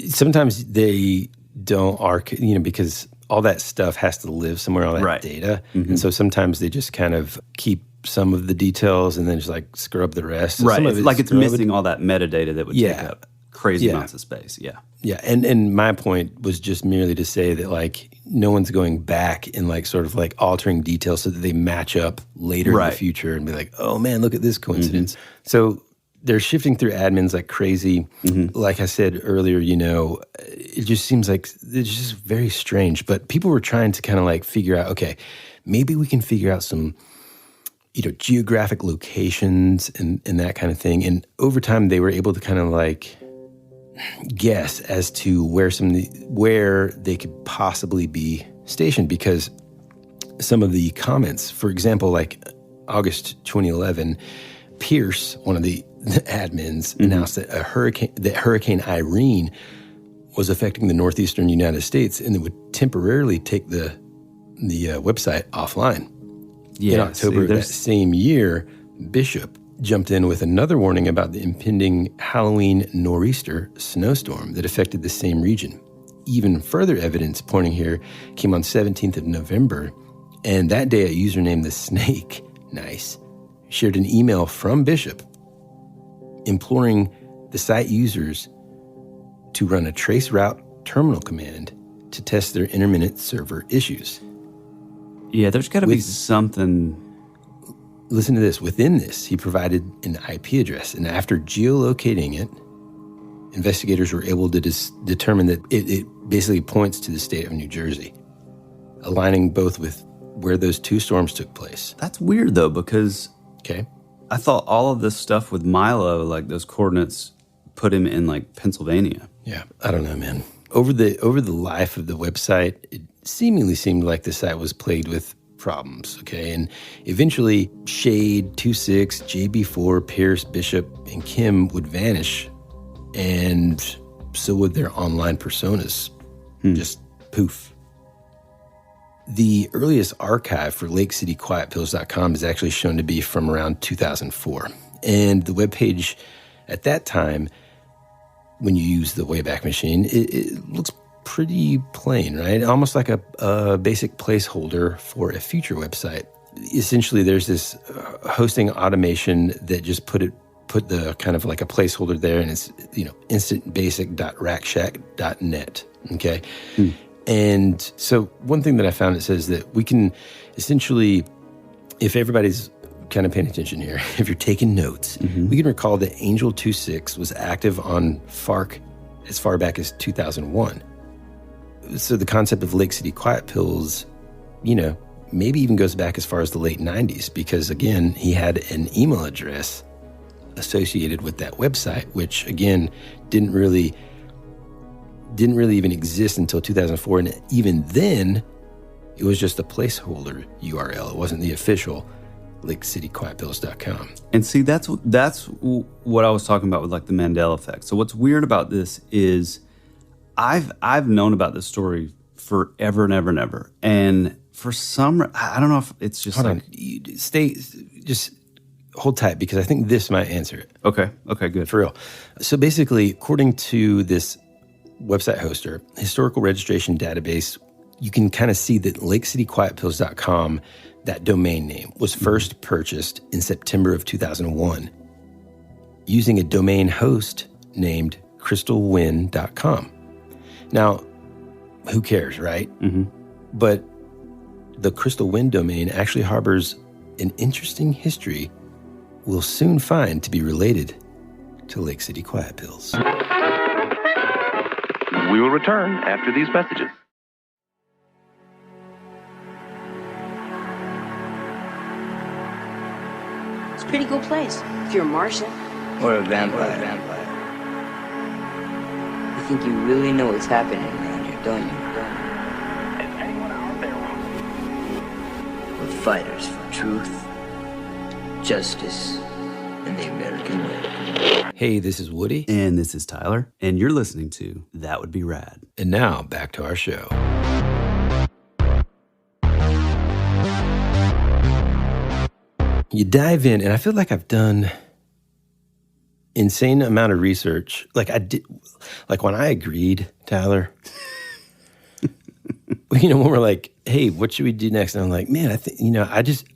Sometimes they don't because all that stuff has to live somewhere, all that data. And so sometimes they just kind of keep some of the details and then just like scrub the rest. So right. It's missing all that metadata that would take up crazy amounts of space. Yeah. Yeah. And my point was just merely to say that like no one's going back and like sort of like altering details so that they match up later in the future and be like, oh man, look at this coincidence. So they're shifting through admins like crazy. Like I said earlier, you know, it just seems like it's just very strange. But people were trying to kind of like figure out, okay, maybe we can figure out some, you know, geographic locations and that kind of thing. And over time, they were able to kind of like guess as to where they could possibly be stationed, because some of the comments, for example, like August 2011, Pierce, one of the admins, announced that Hurricane Irene was affecting the northeastern United States and it would temporarily take the website offline. In October of that same year, Bishop jumped in with another warning about the impending Halloween nor'easter snowstorm that affected the same region. Even further evidence pointing here came on 17th of November, and that day a user named The Snake, shared an email from Bishop imploring the site users to run a traceroute terminal command to test their intermittent server issues. Yeah, there's got to be something. Listen to this. Within this, he provided an IP address, and after geolocating it, investigators were able to determine that it basically points to the state of New Jersey, aligning both with where those two storms took place. That's weird, though, because I thought all of this stuff with Milo, like those coordinates, put him in like Pennsylvania. Yeah, I don't know, man. Over the life of the website, it seemingly seemed like the site was plagued with problems, and eventually Shade, 26, JB4, Pierce, Bishop, and Kim would vanish, and so would their online personas. Just poof. The earliest archive for LakeCityQuietPills.com is actually shown to be from around 2004. And the webpage at that time, when you use the Wayback Machine, it looks pretty plain, right? Almost like a basic placeholder for a future website. Essentially, there's this hosting automation that just put the kind of like a placeholder there, and it's, instantbasic.rackshack.net, okay? And so one thing that I found, it says that we can essentially, if everybody's kind of paying attention here, if you're taking notes, we can recall that Angel 26 was active on FARC as far back as 2001. So the concept of Lake City Quiet Pills, maybe even goes back as far as the late 90s, because again, he had an email address associated with that website, which again, didn't really even exist until 2004. And even then, it was just a placeholder URL. It wasn't the official LakeCityQuietPills.com. And see, that's what I was talking about with like the Mandela effect. So what's weird about this is I've known about this story forever and ever and ever. And for some, I don't know if it's just Hold on. Just hold tight because I think this might answer it. Okay, good. For real. So basically, according to this website hoster, historical registration database, you can kind of see that LakeCityQuietPills.com, that domain name, was first purchased in September of 2001 using a domain host named crystalwind.com. Now, who cares, right? Mm-hmm. But the Crystal Wind domain actually harbors an interesting history we'll soon find to be related to Lake City Quiet Pills. We will return after these messages. It's a pretty cool place if you're a Martian. Or a vampire. You think you really know what's happening around here, don't you? We're fighters for truth, justice, and the American way. Hey, this is Woody. And this is Tyler. And you're listening to That Would Be Rad. And now, back to our show. You dive in, and I feel like I've done insane amount of research. Like I did, like when I agreed, Tyler, when we're like, hey, what should we do next? And I'm like, man, I think,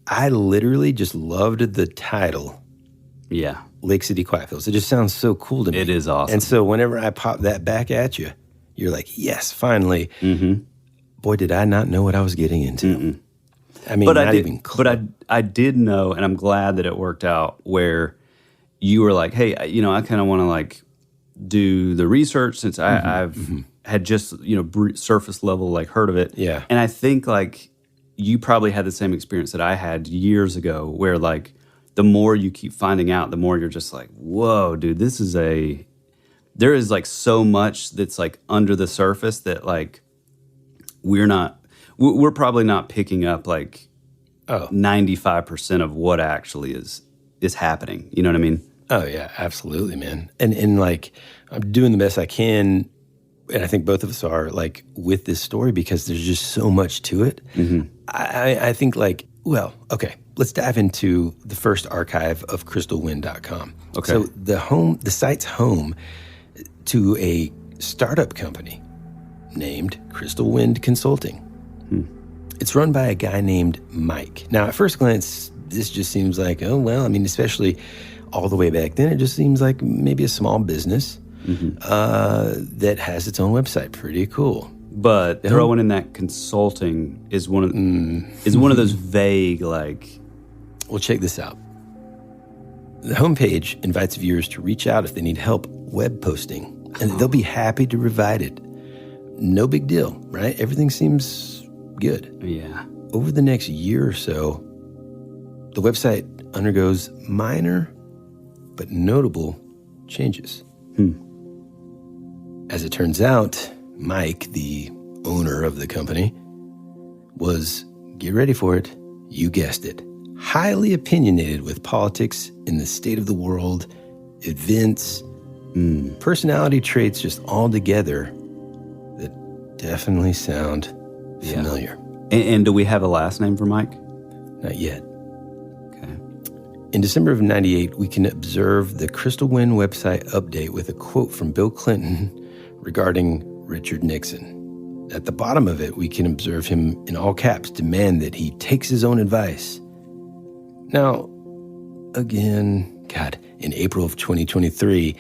I literally just loved the title. Yeah. Lake City Quiet Pills. It just sounds so cool to me. It is awesome. And so whenever I pop that back at you, you're like, yes, finally. Mm-hmm. Boy, did I not know what I was getting into. Mm-mm. I mean, but I did know, and I'm glad that it worked out where you were like, hey, I kind of want to like do the research since I've had just, surface level, like heard of it. Yeah. And I think like you probably had the same experience that I had years ago where like the more you keep finding out, the more you're just like, whoa, dude, there is like so much that's like under the surface that like we're probably not picking up like 95% of what actually is happening. You know what I mean? Oh yeah, absolutely, man. And like I'm doing the best I can, and I think both of us are like with this story because there's just so much to it. Mm-hmm. I think like, well, okay, let's dive into the first archive of crystalwind.com. Okay. So the site's home to a startup company named Crystal Wind Consulting. It's run by a guy named Mike. Now, at first glance, this just seems like, oh, well, I mean, especially all the way back then, it just seems like maybe a small business that has its own website. Pretty cool. But throwing in that consulting is one of those vague, like... Well, check this out. The homepage invites viewers to reach out if they need help web posting, and they'll be happy to provide it. No big deal, right? Everything seems good. Yeah. Over the next year or so, the website undergoes minor but notable changes. As it turns out, Mike, the owner of the company, was, get ready for it, you guessed it, highly opinionated with politics in the state of the world, events, personality traits just all together that definitely sound familiar. And do we have a last name for Mike? Not yet. Okay. In December of 98, we can observe the Crystal Wind website update with a quote from Bill Clinton regarding Richard Nixon. At the bottom of it, we can observe him in all caps demand that he takes his own advice. Now, again, God, in April of 2023,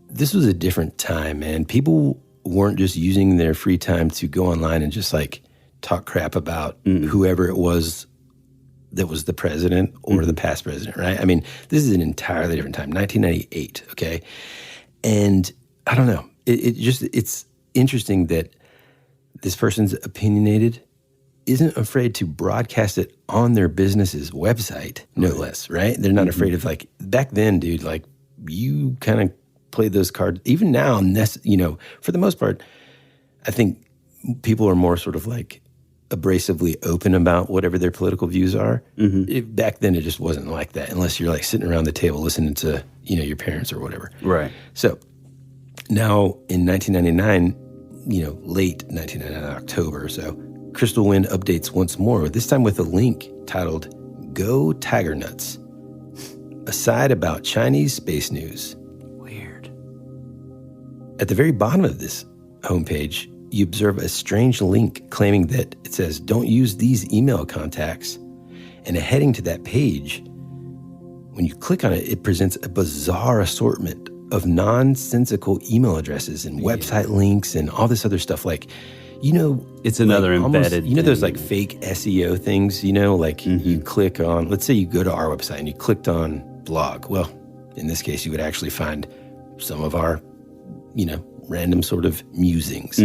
this was a different time, man. People weren't just using their free time to go online and just like talk crap about whoever it was that was the president or the past president, right? I mean, this is an entirely different time, 1998, okay? And I don't know, it's interesting that this person's opinionated isn't afraid to broadcast it on their business's website, no less, right? They're not afraid of like, back then, dude, like you kind of played those cards. Even now, for the most part, I think people are more sort of like abrasively open about whatever their political views are. Back then, it just wasn't like that, unless you're like sitting around the table listening to, your parents or whatever. Right. So now in 1999, late 1999, October or so, Crystal Wind updates once more, this time with a link titled Go Tiger Nuts, a site about Chinese space news. Weird. At the very bottom of this homepage, you observe a strange link claiming that it says, don't use these email contacts. And a heading to that page, when you click on it, it presents a bizarre assortment of nonsensical email addresses and website links and all this other stuff. Like, it's another embedded thing. Those like fake SEO things, like you click on, let's say you go to our website and you clicked on blog. Well, in this case, you would actually find some of our, random sort of musings.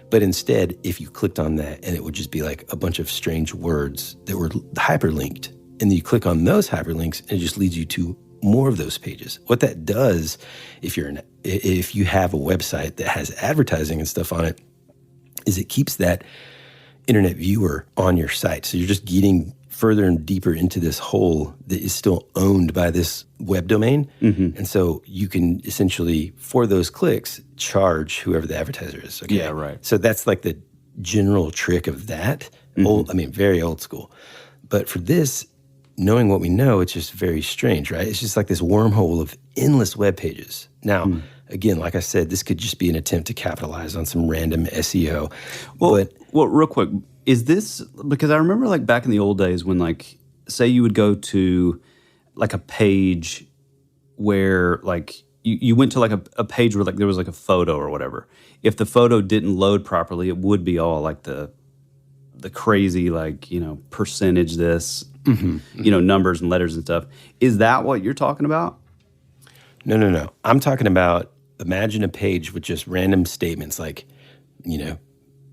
But instead, if you clicked on that, and it would just be like a bunch of strange words that were hyperlinked, and then you click on those hyperlinks, and it just leads you to more of those pages. What that does, if you have a website that has advertising and stuff on it, is it keeps that internet viewer on your site. So you're just getting further and deeper into this hole that is still owned by this web domain. And so you can essentially, for those clicks, charge whoever the advertiser is. Okay? Yeah, right. So that's like the general trick of that. Very old school. But for this, knowing what we know, it's just very strange, right? It's just like this wormhole of endless web pages. Now, again, like I said, this could just be an attempt to capitalize on some random SEO. Well, real quick, is this, because I remember like back in the old days when like, say you would go to like a page where like, you went to like a page where like there was like a photo or whatever. If the photo didn't load properly, it would be all like the crazy like, percentage this, numbers and letters and stuff. Is that what you're talking about? No. I'm talking about, imagine a page with just random statements like,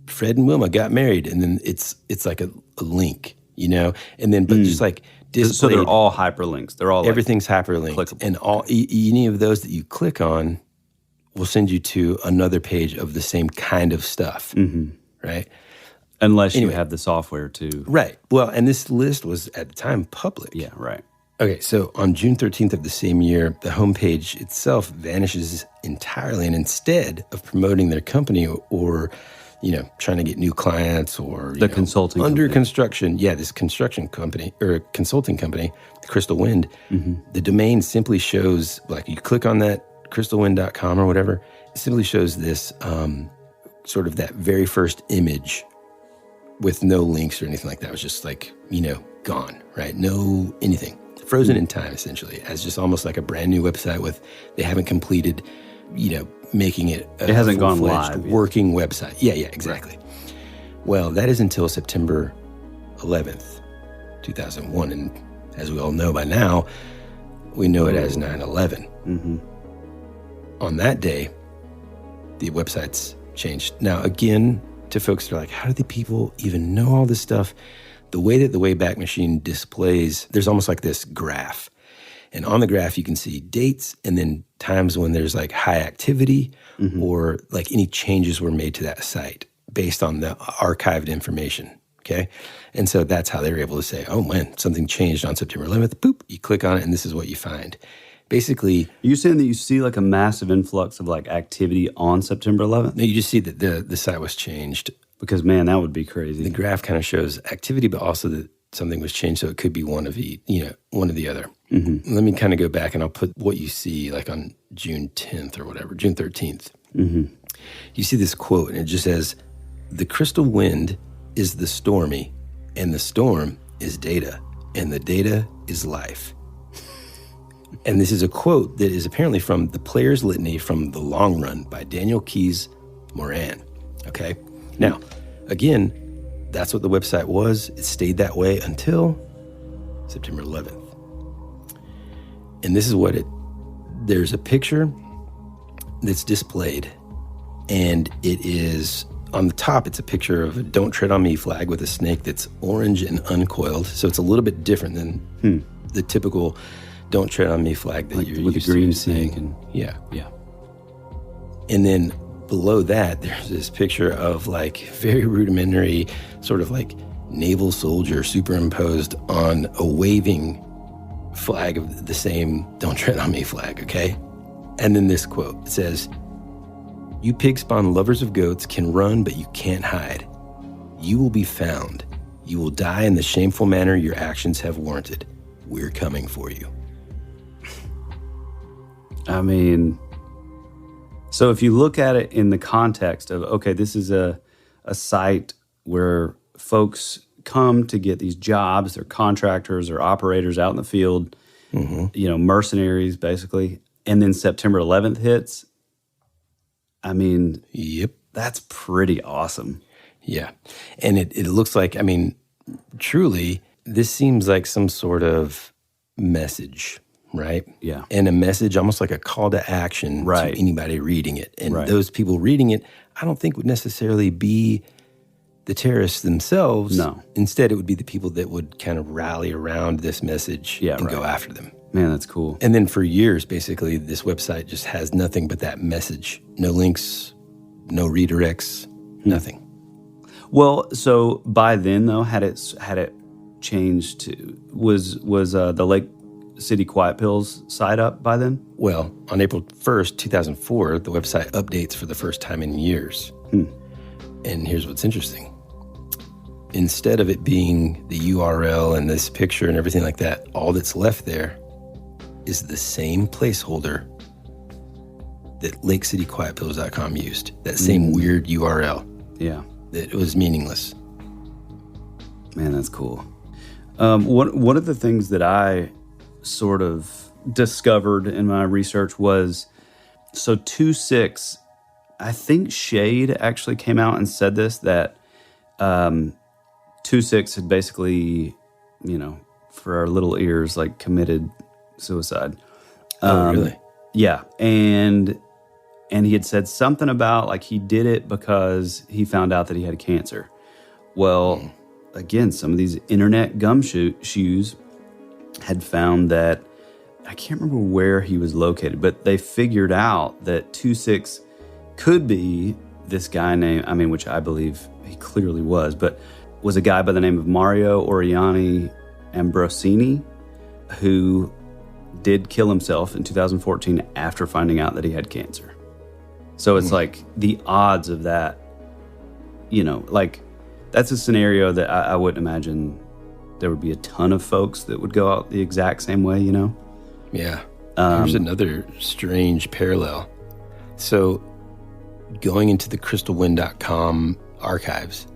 Fred and Wilma got married, and then it's like a link, and then but just like displayed. So they're all hyperlinks. They're all everything's hyperlinked, clickable. And all any of those that you click on will send you to another page of the same kind of stuff, right? Unless you have the software to right. Well, and this list was at the time public. Yeah, right. Okay, so on June 13th of the same year, the homepage itself vanishes entirely, and instead of promoting their company or trying to get new clients or the consulting under company. construction, this construction company or consulting company, Crystal Wind, the domain simply shows, like you click on that crystalwind.com or whatever, it simply shows this sort of that very first image with no links or anything like that. It was just like, gone, right? No anything. Frozen in time, essentially, as just almost like a brand new website they haven't completed, making it it hasn't gone live working website. Yeah, exactly. Right. Well, that is until September 11th, 2001. And as we all know by now, we know it as 9/11. On that day, the websites changed. Now, again, to folks that are like, how do the people even know all this stuff? The way that the Wayback Machine displays, there's almost like this graph. And on the graph, you can see dates and then times when there's like high activity or like any changes were made to that site based on the archived information, okay? And so that's how they were able to say, oh, when something changed on September 11th, boop, you click on it and this is what you find. Basically... Are you saying that you see like a massive influx of like activity on September 11th? No, you just see that the site was changed. Because, man, that would be crazy. The graph kind of shows activity, but also that something was changed, so it could be one of the other. Let me kind of go back, and I'll put what you see like on June 10th or whatever, June 13th. You see this quote, and it just says, "The crystal wind is the stormy, and the storm is data, and the data is life." And this is a quote that is apparently from The Player's Litany from The Long Run by Daniel Keyes Moran. Okay? Now, again, that's what the website was. It stayed that way until September 11th. And this is what there's a picture that's displayed, and it is, on the top, it's a picture of a Don't Tread on Me flag with a snake that's orange and uncoiled. So it's a little bit different than the typical Don't Tread on Me flag that like you're with used a green to snake. And, yeah. Yeah. And then below that, there's this picture of like very rudimentary sort of like naval soldier superimposed on a waving flag of the same "Don't Tread on Me" flag, okay? And then this quote, it says, "You pig spawn lovers of goats can run, but you can't hide. You will be found. You will die in the shameful manner your actions have warranted. We're coming for you." I mean, so if you look at it in the context of, okay, this is a site where folks come to get these jobs, they're contractors or operators out in the field, mercenaries basically, and then September 11th hits, I mean, yep, that's pretty awesome. Yeah. And it looks like, I mean, truly, this seems like some sort of message, right? Yeah. And a message, almost like a call to action to anybody reading it. And those people reading it, I don't think would necessarily be the terrorists themselves. No. Instead, it would be the people that would kind of rally around this message and go after them. Man, that's cool. And then for years, basically, this website just has nothing but that message. No links, no redirects, nothing. Well, so by then, though, had it changed to, was the Lake City Quiet Pills site up by then? Well, on April 1st, 2004, the website updates for the first time in years. And here's what's interesting. Instead of it being the URL and this picture and everything like that, all that's left there is the same placeholder that LakeCityQuietPills.com used. That same weird URL. Yeah. That was meaningless. Man, that's cool. One of the things that I sort of discovered in my research was, so 2.6, I think Shade actually came out and said this, that 2.6 had basically, for our little ears, like committed suicide. Oh, really? Yeah. And he had said something about like he did it because he found out that he had cancer. Well, again, some of these internet gumshoes had found that, I can't remember where he was located, but they figured out that 2.6 could be this guy named, which I believe he clearly was a guy by the name of Mario Oriani Ambrosini, who did kill himself in 2014 after finding out that he had cancer. So it's like the odds of that, like that's a scenario that I wouldn't imagine there would be a ton of folks that would go out the exact same way, Yeah. Here's another strange parallel. So going into the crystalwind.com archives,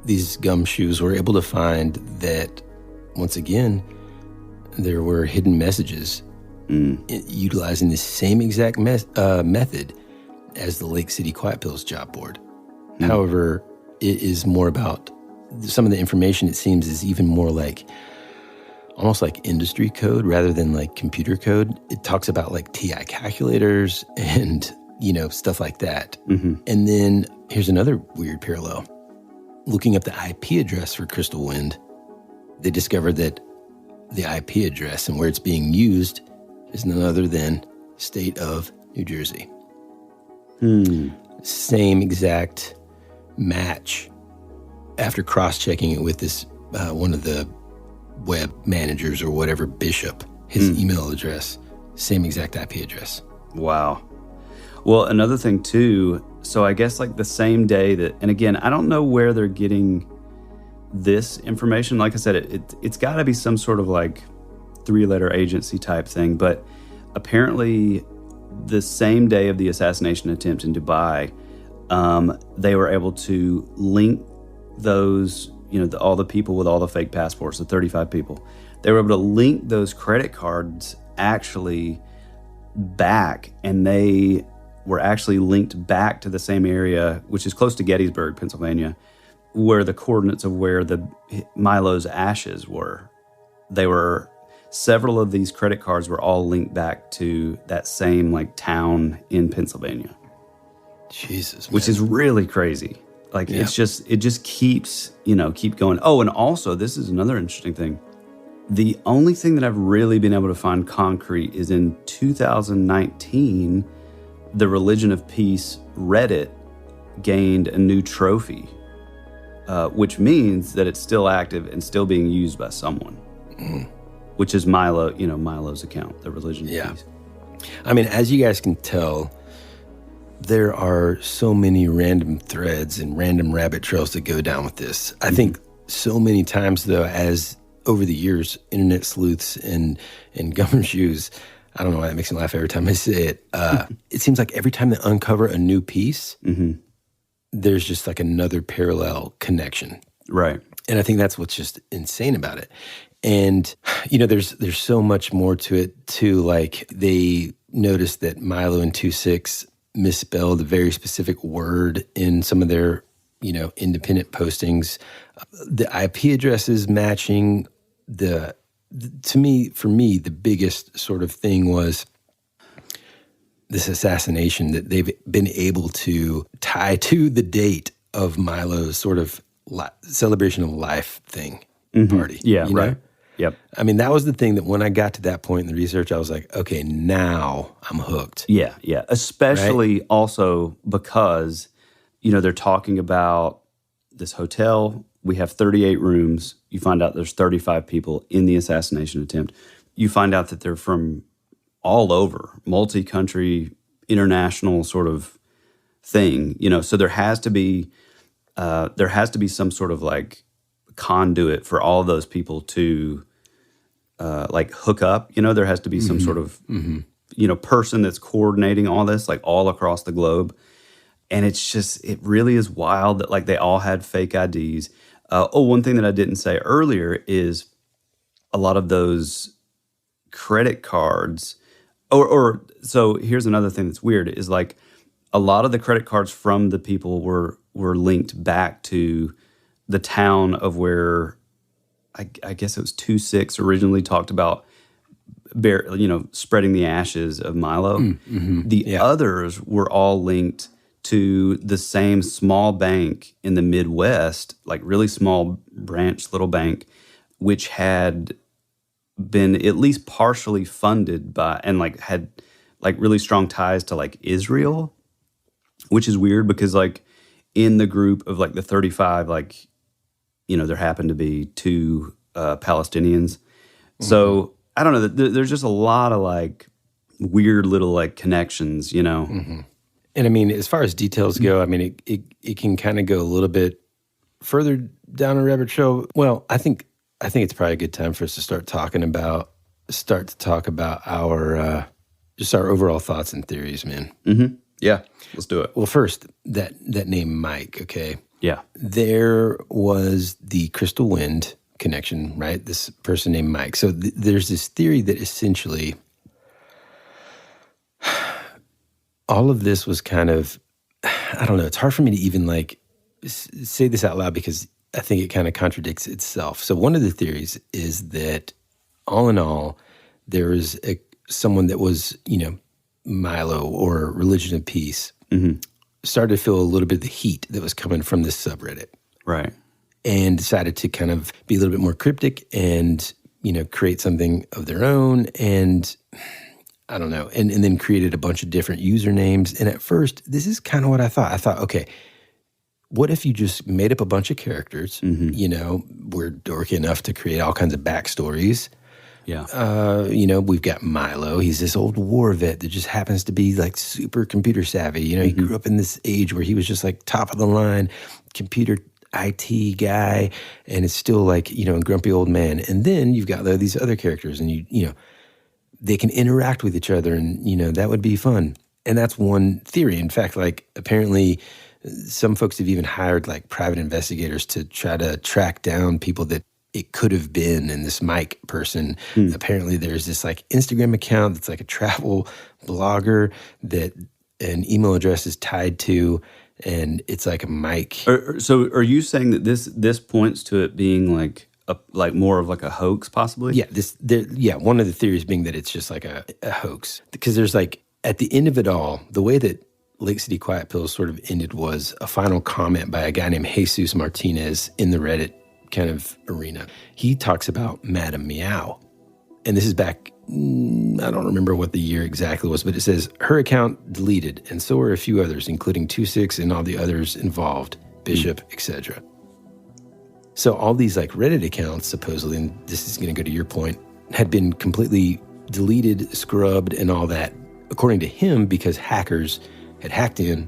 these gumshoes were able to find that, once again, there were hidden messages utilizing the same exact method as the Lake City Quiet Pills job board. However, it is more about some of the information, it seems, is even more like almost like industry code rather than like computer code. It talks about like TI calculators and, stuff like that. And then here's another weird parallel. Looking up the IP address for Crystal Wind, they discovered that the IP address and where it's being used is none other than state of New Jersey. Same exact match. After cross-checking it with this, one of the web managers or whatever, Bishop, his email address, same exact IP address. Wow. Well, another thing too, so I guess like the same day that, and again, I don't know where they're getting this information. Like I said, it's got to be some sort of like 3-letter agency type thing, but apparently the same day of the assassination attempt in Dubai, they were able to link those, all the people with all the fake passports, the 35 people, they were able to link those credit cards actually back, and they were actually linked back to the same area, which is close to Gettysburg, Pennsylvania, where the coordinates of where the Milo's ashes were. Several of these credit cards were all linked back to that same like town in Pennsylvania. Jesus, man. Which is really crazy. Like it just keeps, keep going. Oh, and also this is another interesting thing. The only thing that I've really been able to find concrete is in 2019 the Religion of Peace Reddit gained a new trophy, which means that it's still active and still being used by someone, which is Milo's account, the Religion of Peace. I mean, as you guys can tell, there are so many random threads and random rabbit trails that go down with this. I think so many times, though, as over the years, internet sleuths and gumshoes, I don't know why that makes me laugh every time I say it. It seems like every time they uncover a new piece, there's just like another parallel connection. Right. And I think that's what's just insane about it. And, there's so much more to it, too. Like, they noticed that Milo and 2-6 misspelled a very specific word in some of their, independent postings. The IP addresses matching for me, the biggest sort of thing was this assassination that they've been able to tie to the date of Milo's sort of celebration of life thing party. Yeah, right. Yep. I mean, that was the thing that when I got to that point in the research, I was like, okay, now I'm hooked. Yeah. Especially also because, they're talking about this hotel. We have 38 rooms. You find out there's 35 people in the assassination attempt. You find out that they're from all over, multi-country, international sort of thing. So there has to be some sort of like conduit for all of those people to like hook up. There has to be some sort of person that's coordinating all this, like all across the globe. And it really is wild that like they all had fake IDs. One thing that I didn't say earlier is a lot of those credit cards, so here's another thing that's weird is like a lot of the credit cards from the people were linked back to the town of where I guess it was 2-6 originally talked about, spreading the ashes of Milo. The others were all linked to the same small bank in the Midwest, like really small branch, little bank, which had been at least partially funded by, and like had like really strong ties to like Israel, which is weird because like in the group of like the 35, like, there happened to be 2 Palestinians. So I don't know, there's just a lot of like weird little like connections, And I mean, as far as details go, I mean, it can kind of go a little bit further down a rabbit trail. Well, I think it's probably a good time for us to start to talk about our just our overall thoughts and theories, man. Yeah, let's do it. Well, first, that name Mike, okay? Yeah. There was the Crystal Wind connection, right? This person named Mike. So there's this theory that essentially all of this was kind of, I don't know, it's hard for me to even like say this out loud because I think it kind of contradicts itself. So one of the theories is that all in all, there was someone that was, Milo or Religion of Peace, started to feel a little bit of the heat that was coming from this subreddit. Right. And decided to kind of be a little bit more cryptic and, create something of their own. And I don't know, and then created a bunch of different usernames. And at first, this is kind of what I thought. I thought, okay, what if you just made up a bunch of characters? We're dorky enough to create all kinds of backstories. Yeah. We've got Milo. He's this old war vet that just happens to be like super computer savvy. He grew up in this age where he was just like top of the line computer IT guy, and it's still like, a grumpy old man. And then you've got these other characters, and they can interact with each other, and, that would be fun. And that's one theory. In fact, like, apparently some folks have even hired, like, private investigators to try to track down people that it could have been. And this Mike person, apparently there's this, like, Instagram account that's, like, a travel blogger that an email address is tied to, and it's, like, a Mike. So are you saying that this points to it being, like more of like a hoax, possibly? Yeah, one of the theories being that it's just like a hoax. Because there's like, at the end of it all, the way that Lake City Quiet Pills sort of ended was a final comment by a guy named Jesus Martinez in the Reddit kind of arena. He talks about Madame Meow. And this is back I don't remember what the year exactly was, but it says her account deleted, and so were a few others, including 26 and all the others involved, Bishop, etc. So all these like Reddit accounts, supposedly, and this is going to go to your point, had been completely deleted, scrubbed, and all that, according to him, because hackers had hacked in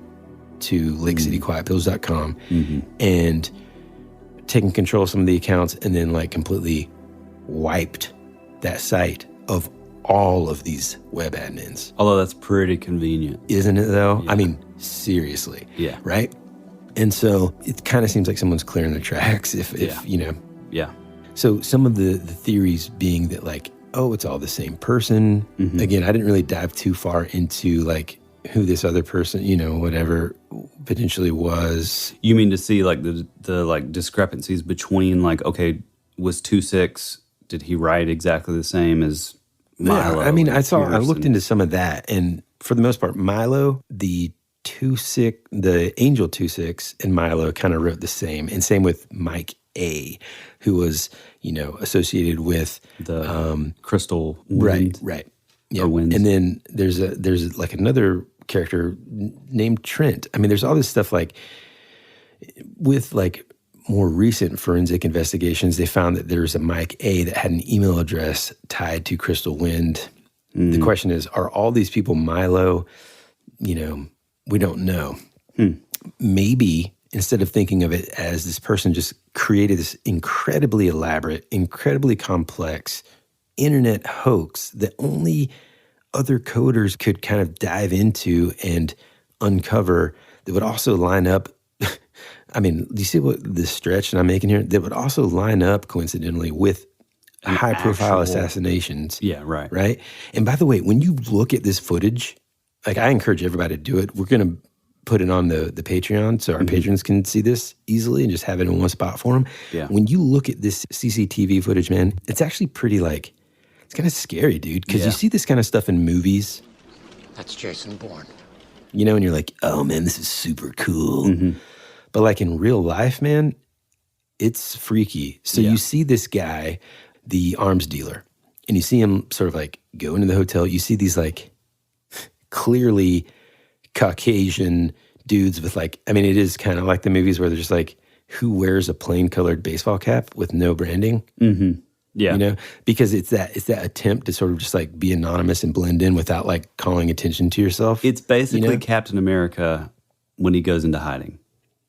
to LakeCityQuietPills.com and taken control of some of the accounts and then like completely wiped that site of all of these web admins. Although that's pretty convenient. Isn't it though? Yeah. I mean, seriously. Yeah. Right? And so it kind of seems like someone's clearing their tracks if you know. Yeah. So some of the theories being that like, oh, it's all the same person. Again, I didn't really dive too far into like who this other person, you know, whatever potentially was. You mean to see like the like discrepancies between like, okay, was 26, did he write exactly the same as Milo? Yeah, I mean, I looked into some of that, and for the most part, Milo, the Angel 26 and Milo kind of wrote the same, and same with Mike A, who was, you know, associated with the Crystal Wind. Right. Yeah. Or Winds. And then there's like another character named Trent. I mean, there's all this stuff like with like more recent forensic investigations, they found that there's a Mike A that had an email address tied to Crystal Wind. The question is, are all these people Milo? You know, we don't know. Maybe instead of thinking of it as this person just created this incredibly elaborate, incredibly complex internet hoax that only other coders could kind of dive into and uncover, that would also line up. I mean, do you see what the stretch that I'm making here? That would also line up coincidentally with high-profile assassinations. Yeah, right. Right? And by the way, when you look at this footage, like I encourage everybody to do it. We're going to put it on the Patreon so our patrons can see this easily and just have it in one spot for them. Yeah. When you look at this CCTV footage, man, it's actually pretty like, it's kind of scary, dude, because you see this kind of stuff in movies. That's Jason Bourne. You know, and you're like, oh man, this is super cool. But like in real life, man, it's freaky. So you see this guy, the arms dealer, and you see him sort of like go into the hotel. You see these like clearly Caucasian dudes with like, I mean, it is kind of like the movies where they're just like, who wears a plain colored baseball cap with no branding? Yeah. You know, because it's that attempt to sort of just like be anonymous and blend in without like calling attention to yourself. It's basically Captain America when he goes into hiding.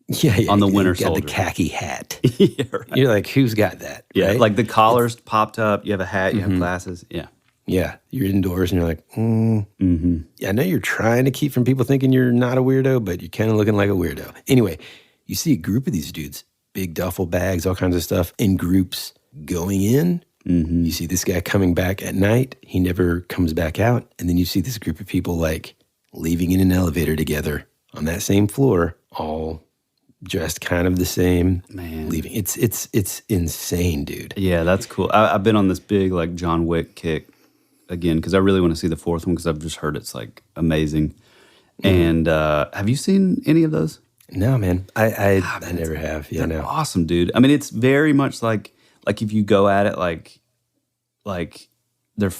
Yeah, on the Winter Soldier. Soldier. The khaki hat. Yeah, right. You're like, who's got that? Yeah, right? like the collar's popped up, you have a hat, you have glasses. Yeah. Yeah, you're indoors and you're like, yeah, I know you're trying to keep from people thinking you're not a weirdo, but you're kind of looking like a weirdo. Anyway, you see a group of these dudes, big duffel bags, all kinds of stuff, in groups going in. You see this guy coming back at night. He never comes back out. And then you see this group of people like leaving in an elevator together on that same floor, all dressed kind of the same. Man. Leaving. It's insane, dude. Yeah, that's cool. I've been on this big like John Wick kick again because I really want to see the fourth one because I've just heard it's like amazing. And have you seen any of those? No, man. I never have. Yeah, they're awesome, dude. I mean, it's very much like if you go at it like they're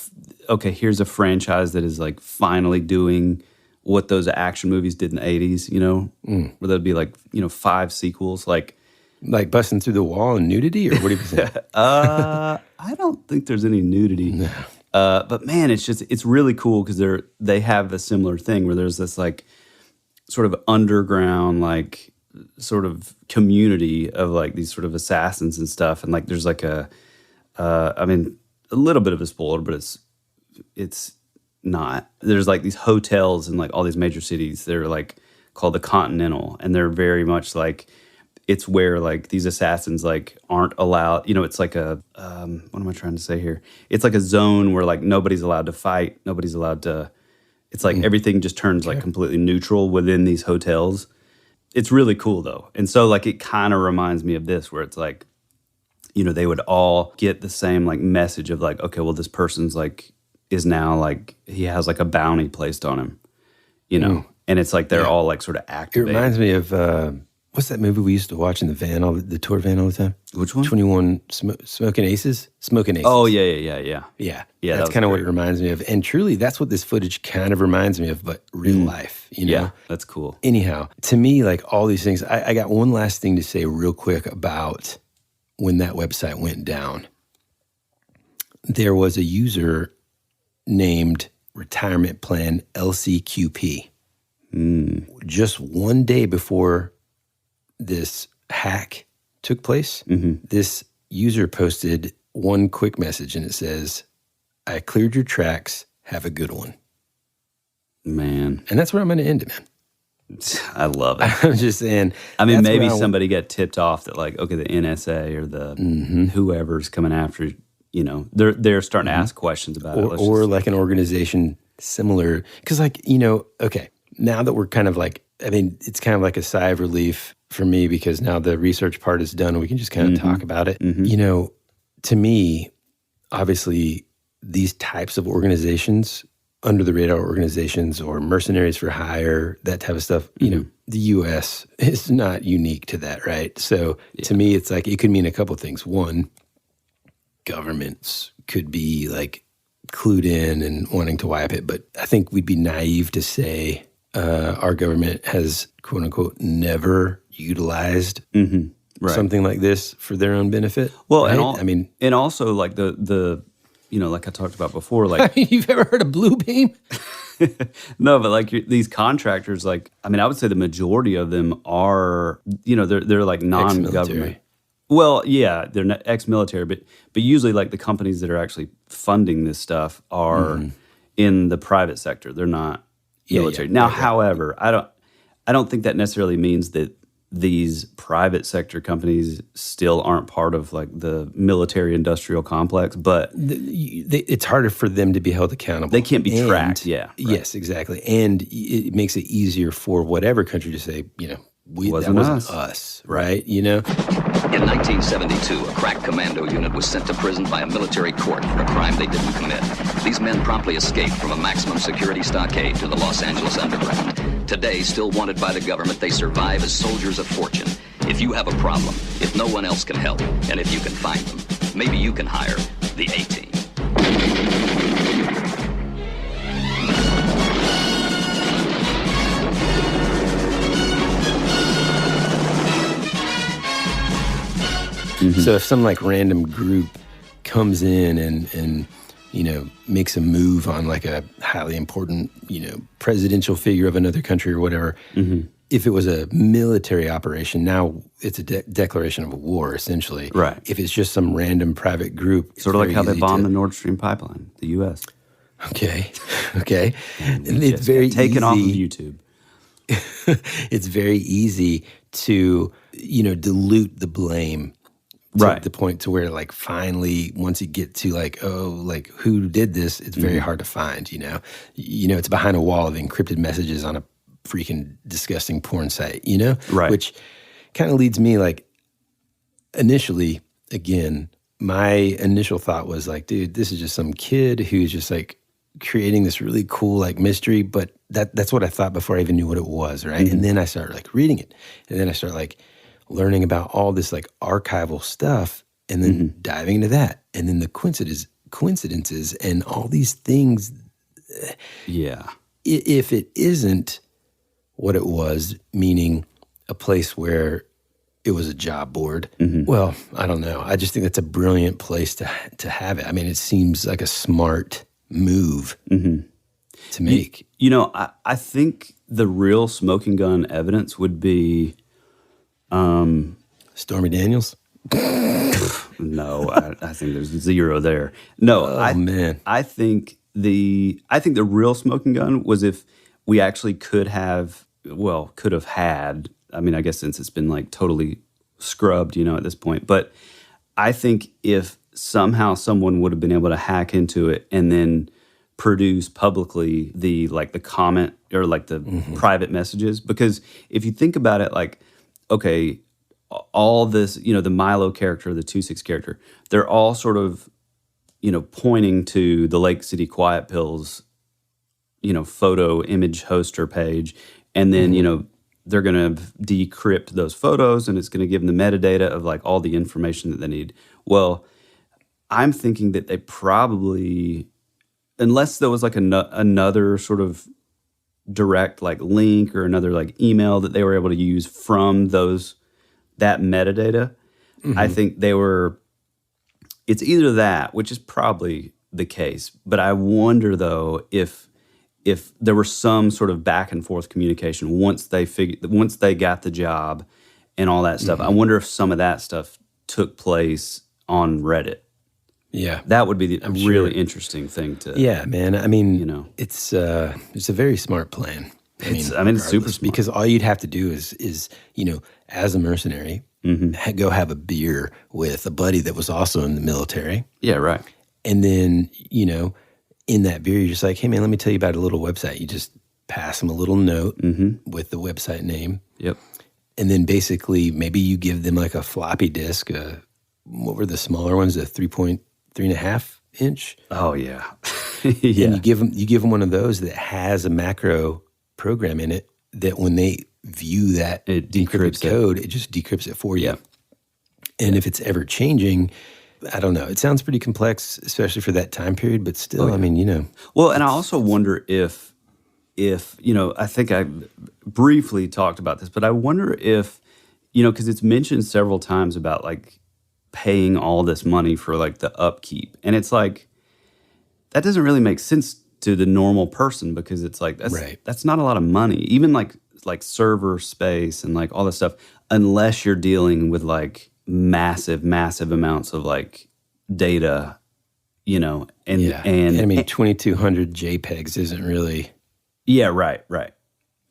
okay, here's a franchise that is like finally doing what those action movies did in the 80s, you know, where there'd be like, you know, 5 sequels, like busting through the wall and nudity, or what do you think? I don't think there's any nudity. No. But man, it's really cool because they have a similar thing where there's this like sort of underground like sort of community of like these sort of assassins and stuff, and like there's like I mean, a little bit of a spoiler, but it's not. There's like these hotels in like all these major cities. They're like called the Continental, and they're very much like it's where like these assassins like aren't allowed. You know, it's like a what am I trying to say here? It's like a zone where like nobody's allowed to fight. Nobody's allowed to. It's like everything just turns like completely neutral within these hotels. It's really cool though, and so like it kind of reminds me of this, where it's like, you know, they would all get the same like message of like, okay, well, this person's like is now like he has like a bounty placed on him, you know, and it's like they're all like sort of activated. It reminds me of What's that movie we used to watch in the van, the tour van all the time? Which one? 21 Smoking Aces? Smoking Aces. Oh, yeah. Yeah, that's kind of what it reminds me of. And truly, that's what this footage kind of reminds me of, but real life, you know? Yeah, that's cool. Anyhow, to me, like all these things, I got one last thing to say real quick about when that website went down. There was a user named Retirement Plan LCQP. Just one day before this hack took place, this user posted one quick message, and it says, "I cleared your tracks. Have a good one." Man. And that's where I'm going to end it, man. I love it. I'm just saying. I mean, maybe somebody got tipped off that, like, okay, the NSA or the whoever's coming after, you know, they're starting to ask questions about it. Or like an organization similar. Because, like, you know, okay, now that we're kind of like, I mean, it's kind of like a sigh of relief for me because now the research part is done and we can just kind of talk about it. You know, to me, obviously, these types of organizations, under the radar organizations or mercenaries for hire, that type of stuff, you know, the U.S. is not unique to that, right? So to me, it's like it could mean a couple of things. One, governments could be like clued in and wanting to wipe it, but I think we'd be naive to say our government has, quote unquote, never utilized something like this for their own benefit. Well, right? and also like the you know, like I talked about before, like you've ever heard of Blue Beam? No, but like these contractors, like I mean, I would say the majority of them are, you know, they're like non-government. Well, yeah, they're not ex-military, but usually like the companies that are actually funding this stuff are in the private sector. They're not military. Now, however, I don't think that necessarily means that these private sector companies still aren't part of like the military industrial complex, but it's harder for them to be held accountable. They can't be tracked. Yeah. Right. Yes, exactly. And it makes it easier for whatever country to say, you know, that wasn't us, right? You know? In 1972, a crack commando unit was sent to prison by a military court for a crime they didn't commit. These men promptly escaped from a maximum security stockade to the Los Angeles underground. Today, still wanted by the government, they survive as soldiers of fortune. If you have a problem, if no one else can help, and if you can find them, maybe you can hire the A-Team. So if some like random group comes in and you know, makes a move on like a highly important, you know, presidential figure of another country or whatever, if it was a military operation, now it's a declaration of war, essentially. Right. If it's just some random private group. Sort of like how they bombed the Nord Stream pipeline, the U.S. Okay. And it's very taken off of YouTube. It's very easy to, you know, dilute the blame. To the point to where, like, finally, once you get to, like, oh, like, who did this, it's very hard to find, you know? You know, it's behind a wall of encrypted messages on a freaking disgusting porn site, you know? Right. Which kind of leads me, like, initially, again, my initial thought was, like, dude, this is just some kid who's just, like, creating this really cool, like, mystery, but that's what I thought before I even knew what it was, right? And then I started, like, reading it. And then I started, like, learning about all this like archival stuff and then diving into that. And then the coincidences and all these things. Yeah. If it isn't what it was, meaning a place where it was a job board, well, I don't know. I just think that's a brilliant place to have it. I mean, it seems like a smart move to make. You know, I think the real smoking gun evidence would be Stormy Daniels? No, I think there's zero there. No, man. I think the real smoking gun was if we actually could have had, I mean, I guess since it's been like totally scrubbed, you know, at this point, but I think if somehow someone would have been able to hack into it and then produce publicly the comment or like the private messages, because if you think about it, like, okay, all this, you know, the Milo character, the 2-6 character, they're all sort of, you know, pointing to the Lake City Quiet Pills, you know, photo image hoster page. And then, you know, they're going to decrypt those photos, and it's going to give them the metadata of like all the information that they need. Well, I'm thinking that they probably, unless there was like another sort of direct like link or another like email that they were able to use from that metadata, I think it's either that, which is probably the case, but I wonder though if there were some sort of back and forth communication once they got the job and all that stuff. I wonder if some of that stuff took place on Reddit. Yeah, that would be a really interesting thing to. Yeah, man. I mean, it's a very smart plan. It's super smart, because all you'd have to do is as a mercenary, go have a beer with a buddy that was also in the military. Yeah, right. And then in that beer, you're just like, hey man, let me tell you about a little website. You just pass them a little note with the website name. Yep. And then basically maybe you give them like a floppy disk. What were the smaller ones? A 3.5 inch. Oh yeah. Yeah. And you give them one of those that has a macro program in it that when they view that it decrypted code, it just decrypts it for you. Yeah. And if it's ever changing, I don't know. It sounds pretty complex, especially for that time period, but still, I mean, Well, and I also wonder if I think I briefly talked about this, but I wonder if, because it's mentioned several times about like paying all this money for like the upkeep. And it's like, that doesn't really make sense to the normal person because it's like, that's not a lot of money, even like server space and like all this stuff, unless you're dealing with like massive amounts of like data, and I mean 2,200 JPEGs isn't really. Yeah, right.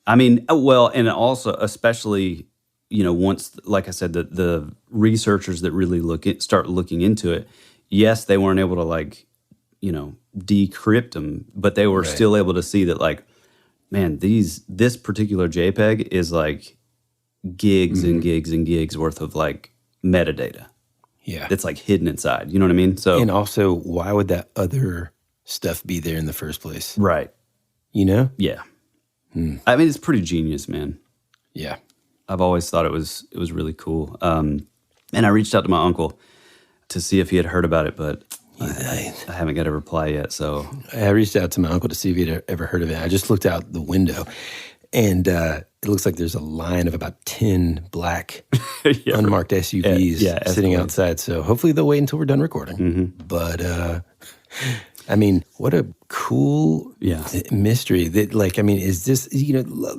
I mean, well, and also especially, once, like I said, the researchers that really start looking into it, yes, they weren't able to like, decrypt them, but they were still able to see that like, man, this particular JPEG is like gigs and gigs and gigs worth of like metadata. Yeah. That's like hidden inside. You know what I mean? So, and also, why would that other stuff be there in the first place? Right. Yeah. I mean, it's pretty genius, man. Yeah. I've always thought it was really cool. And I reached out to my uncle to see if he had heard about it, but I haven't got a reply yet. So I reached out to my uncle to see if he'd ever heard of it. I just looked out the window, and it looks like there's a line of about 10 black unmarked SUVs sitting outside. So hopefully they'll wait until we're done recording. But I mean, what a cool mystery that, like, I mean, is this,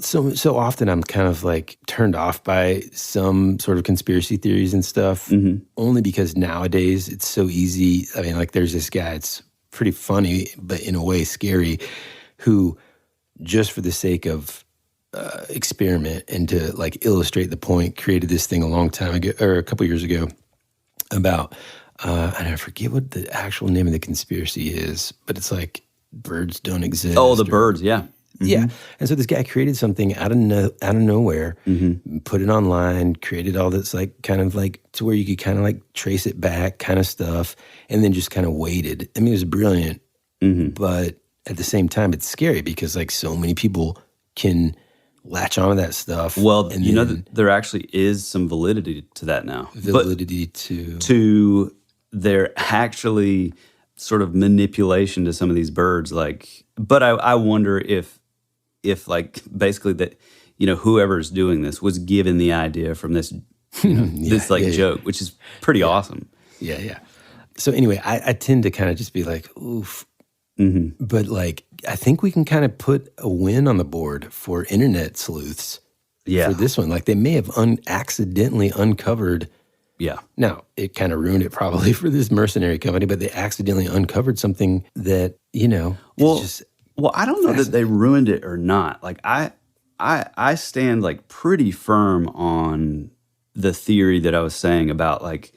so often I'm kind of like turned off by some sort of conspiracy theories and stuff, only because nowadays it's so easy. I mean, like there's this guy, it's pretty funny, but in a way scary, who just for the sake of experiment and to like illustrate the point, created this thing a long time ago, or a couple years ago, about and I forget what the actual name of the conspiracy is, but it's like birds don't exist. Oh, the birds, yeah. Yeah. And so this guy created something out of nowhere, put it online, created all this like kind of like to where you could kind of like trace it back kind of stuff, and then just kind of waited. I mean, it was brilliant, but at the same time, it's scary because like so many people can latch onto that stuff. Well, and there actually is some validity to that now. Validity to their actually sort of manipulation to some of these birds. Like, but I wonder if like basically that, whoever's doing this was given the idea from this, joke, which is pretty awesome. Yeah, yeah. So anyway, I tend to kind of just be like, oof. But like, I think we can kind of put a win on the board for internet sleuths for this one. Like they may have accidentally uncovered. Yeah. Now, it kind of ruined it probably for this mercenary company, but they accidentally uncovered something that, well, I don't know that they ruined it or not. Like I stand like pretty firm on the theory that I was saying about like,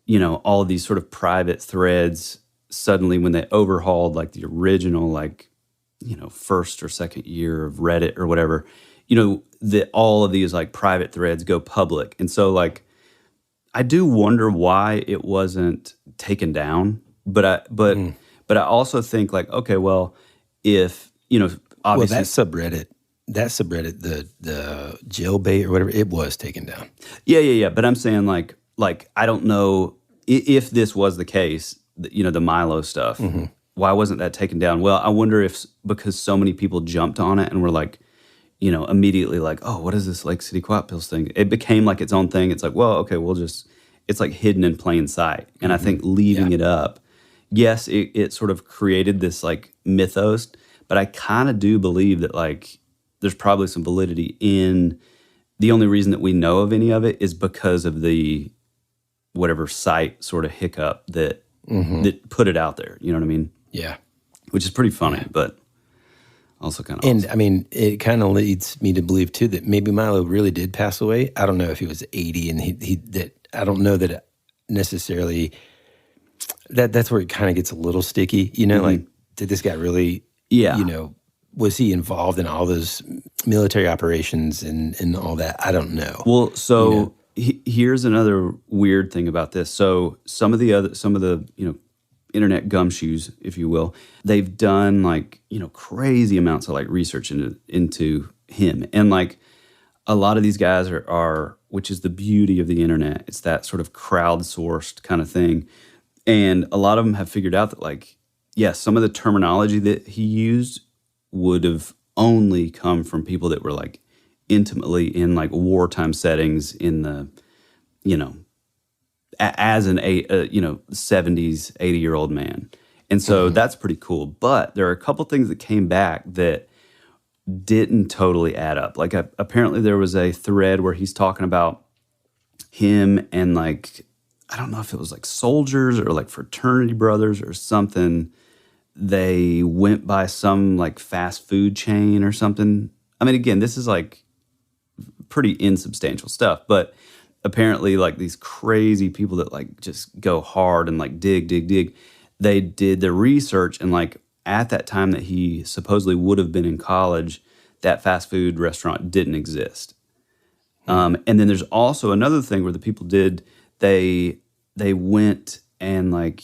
all of these sort of private threads suddenly when they overhauled like the original, like, first or second year of Reddit or whatever, that all of these like private threads go public. And so like, I do wonder why it wasn't taken down, but I also think like, okay, well, if, obviously. Well, that subreddit that subreddit, the jailbait or whatever, it was taken down. Yeah. But I'm saying like I don't know if this was the case, the Milo stuff. Mm-hmm. Why wasn't that taken down? Well, I wonder if because so many people jumped on it and were like, immediately like, oh, what is this Lake City Quiet Pills thing? It became like its own thing. It's like, well, okay, it's like hidden in plain sight. And I think leaving it up, yes, it sort of created this like mythos, but I kind of do believe that like there's probably some validity in the only reason that we know of any of it is because of the whatever site sort of hiccup that put it out there. You know what I mean? Yeah. Which is pretty funny, but also kind of And awesome. I mean, it kind of leads me to believe too that maybe Milo really did pass away. I don't know if he was 80 and I don't know that it necessarily that's where it kind of gets a little sticky, like did this guy really, was he involved in all those military operations and all that? I don't know. Well, so here's another weird thing about this. So some of the internet gumshoes, if you will, they've done like, crazy amounts of like research into him. And like a lot of these guys are, which is the beauty of the internet. It's that sort of crowdsourced kind of thing. And a lot of them have figured out that like, yes, some of the terminology that he used would have only come from people that were like intimately in like wartime settings in the, as an 70s, 80-year-old man. And so that's pretty cool. But there are a couple things that came back that didn't totally add up. Like apparently there was a thread where he's talking about him and like, I don't know if it was like soldiers or like fraternity brothers or something. They went by some like fast food chain or something. I mean, again, this is like pretty insubstantial stuff, but apparently like these crazy people that like just go hard and like dig, they did their research and like at that time that he supposedly would have been in college, that fast food restaurant didn't exist. And then there's also another thing where the people did, they went and like,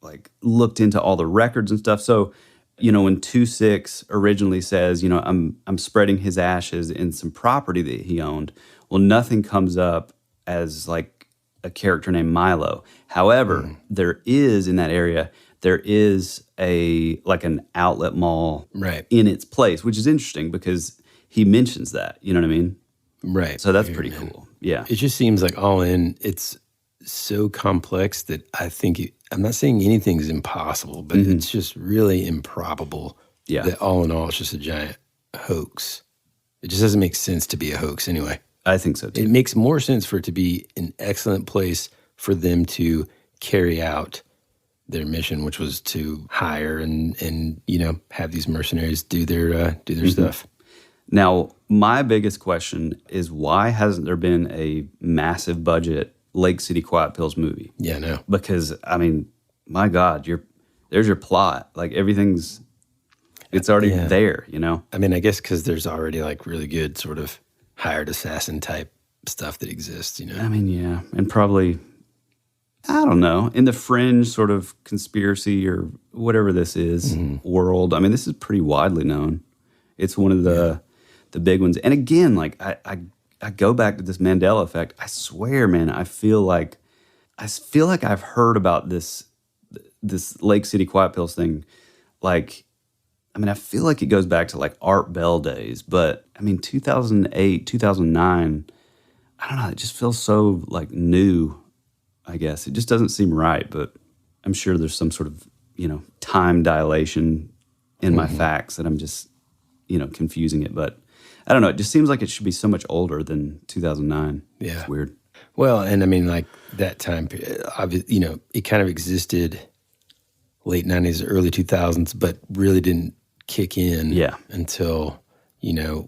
like looked into all the records and stuff. So, when 2-6 originally says, I'm spreading his ashes in some property that he owned. Well, nothing comes up as like a character named Milo. However, there is in that area, there is an outlet mall in its place, which is interesting because he mentions that, you know what I mean? Right. So that's pretty cool. Yeah. It just seems like all in, it's so complex that I think I'm not saying anything's impossible, but it's just really improbable that all in all it's just a giant hoax. It just doesn't make sense to be a hoax anyway. I think so too. It makes more sense for it to be an excellent place for them to carry out their mission, which was to hire and have these mercenaries do their stuff. Now, my biggest question is why hasn't there been a massive budget Lake City Quiet Pills movie? Yeah, no. Because I mean, my God, there's your plot. Like it's already there, I mean, I guess because there's already like really good sort of hired assassin type stuff that exists, I mean, yeah, and probably, I don't know, in the fringe sort of conspiracy or whatever this is world. I mean, this is pretty widely known. It's one of the big ones. And again, like I go back to this Mandela effect. I swear, man, I feel like I've heard about this Lake City Quiet Pills thing. Like, I mean, I feel like it goes back to like Art Bell days, but I mean, 2008, 2009, I don't know. It just feels so like new, I guess. It just doesn't seem right, but I'm sure there's some sort of, time dilation in my facts that I'm just, confusing it. But I don't know. It just seems like it should be so much older than 2009. Yeah. It's weird. Well, and I mean, like that time period, it kind of existed late 90s, early 2000s, but really didn't kick in until,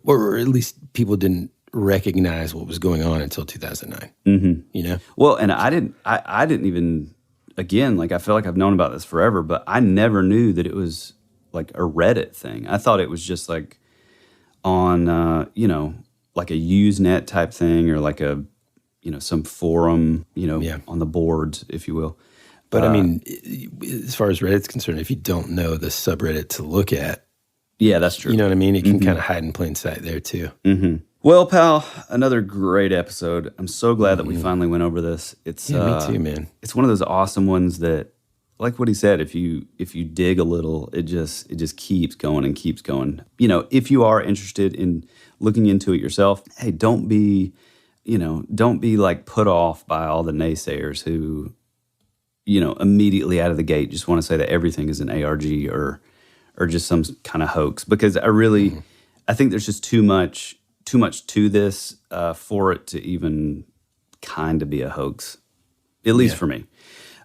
or at least people didn't recognize what was going on until 2009, Well, and I didn't even, again, like I feel like I've known about this forever, but I never knew that it was like a Reddit thing. I thought it was just like on, like a Usenet type thing or like a, some forum, on the boards, if you will. But I mean, as far as Reddit's concerned, if you don't know the subreddit to look at, Yeah, that's true. You know what I mean? It can kind of hide in plain sight there too. Mm-hmm. Well, pal, another great episode. I'm so glad that we finally went over this. It's me too, man. It's one of those awesome ones that, like what he said, if you dig a little, it just keeps going and keeps going. You know, if you are interested in looking into it yourself, hey, don't be like put off by all the naysayers who, immediately out of the gate just want to say that everything is an ARG or just some kind of hoax. Because I think there's just too much to this for it to even kind of be a hoax, at least for me.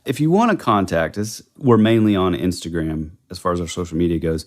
If you want to contact us, we're mainly on Instagram as far as our social media goes.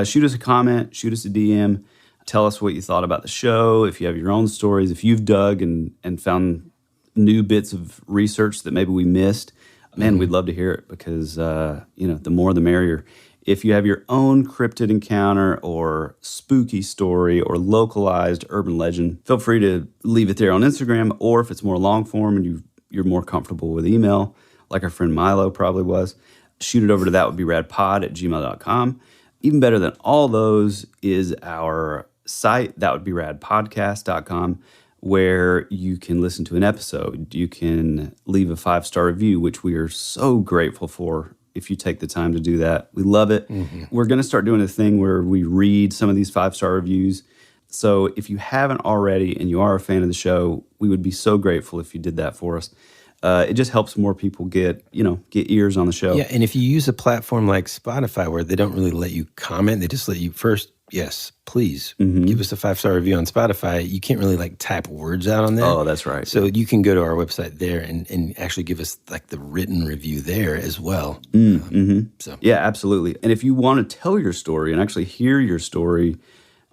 Shoot us a comment, shoot us a DM, tell us what you thought about the show, if you have your own stories, if you've dug and found new bits of research that maybe we missed. Man, we'd love to hear it because, the more the merrier. If you have your own cryptid encounter or spooky story or localized urban legend, feel free to leave it there on Instagram, or if it's more long form and you're more comfortable with email, like our friend Milo probably was, shoot it over to thatwouldberadpod@gmail.com. Even better than all those is our site, thatwouldberadpodcast.com, where you can listen to an episode. You can leave a 5-star review, which we are so grateful for if you take the time to do that. We love it. We're going to start doing a thing where we read some of these 5-star reviews. So if you haven't already and you are a fan of the show, we would be so grateful if you did that for us. It just helps more people get ears on the show. Yeah, and if you use a platform like Spotify where they don't really let you comment, they just let you first, yes, please give us a 5-star review on Spotify. You can't really type words out on there. Oh, that's right. So you can go to our website there and actually give us the written review there as well. So yeah, absolutely. And if you want to tell your story and actually hear your story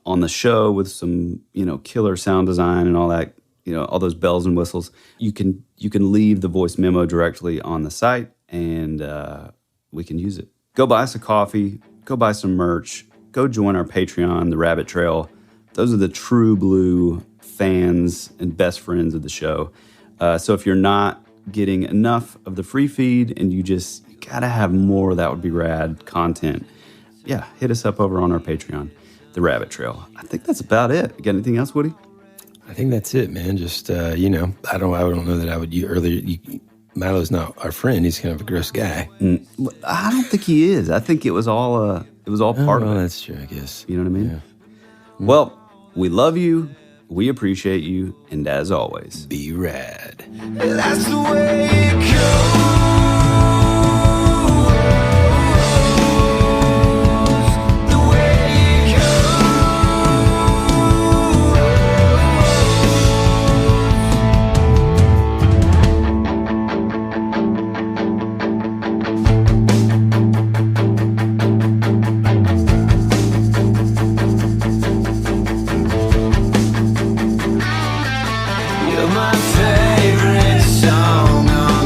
on the show with some, killer sound design and all that, all those bells and whistles, you can leave the voice memo directly on the site, and we can use it. Go buy us a coffee. Go buy some merch. Go join our Patreon, The Rabbit Trail. Those are the true blue fans and best friends of the show. So if you're not getting enough of the free feed and you gotta have more That Would Be Rad content, yeah, hit us up over on our Patreon, The Rabbit Trail. I think that's about it. You got anything else, Woody? I think that's it, man. Just, I don't know that I would, Milo's not our friend. He's kind of a gross guy. I don't think he is. I think it was all part of it. That's true, I guess. You know what I mean? Yeah. Well, we love you. We appreciate you. And as always, be rad. That's the way it goes. You're my favorite song on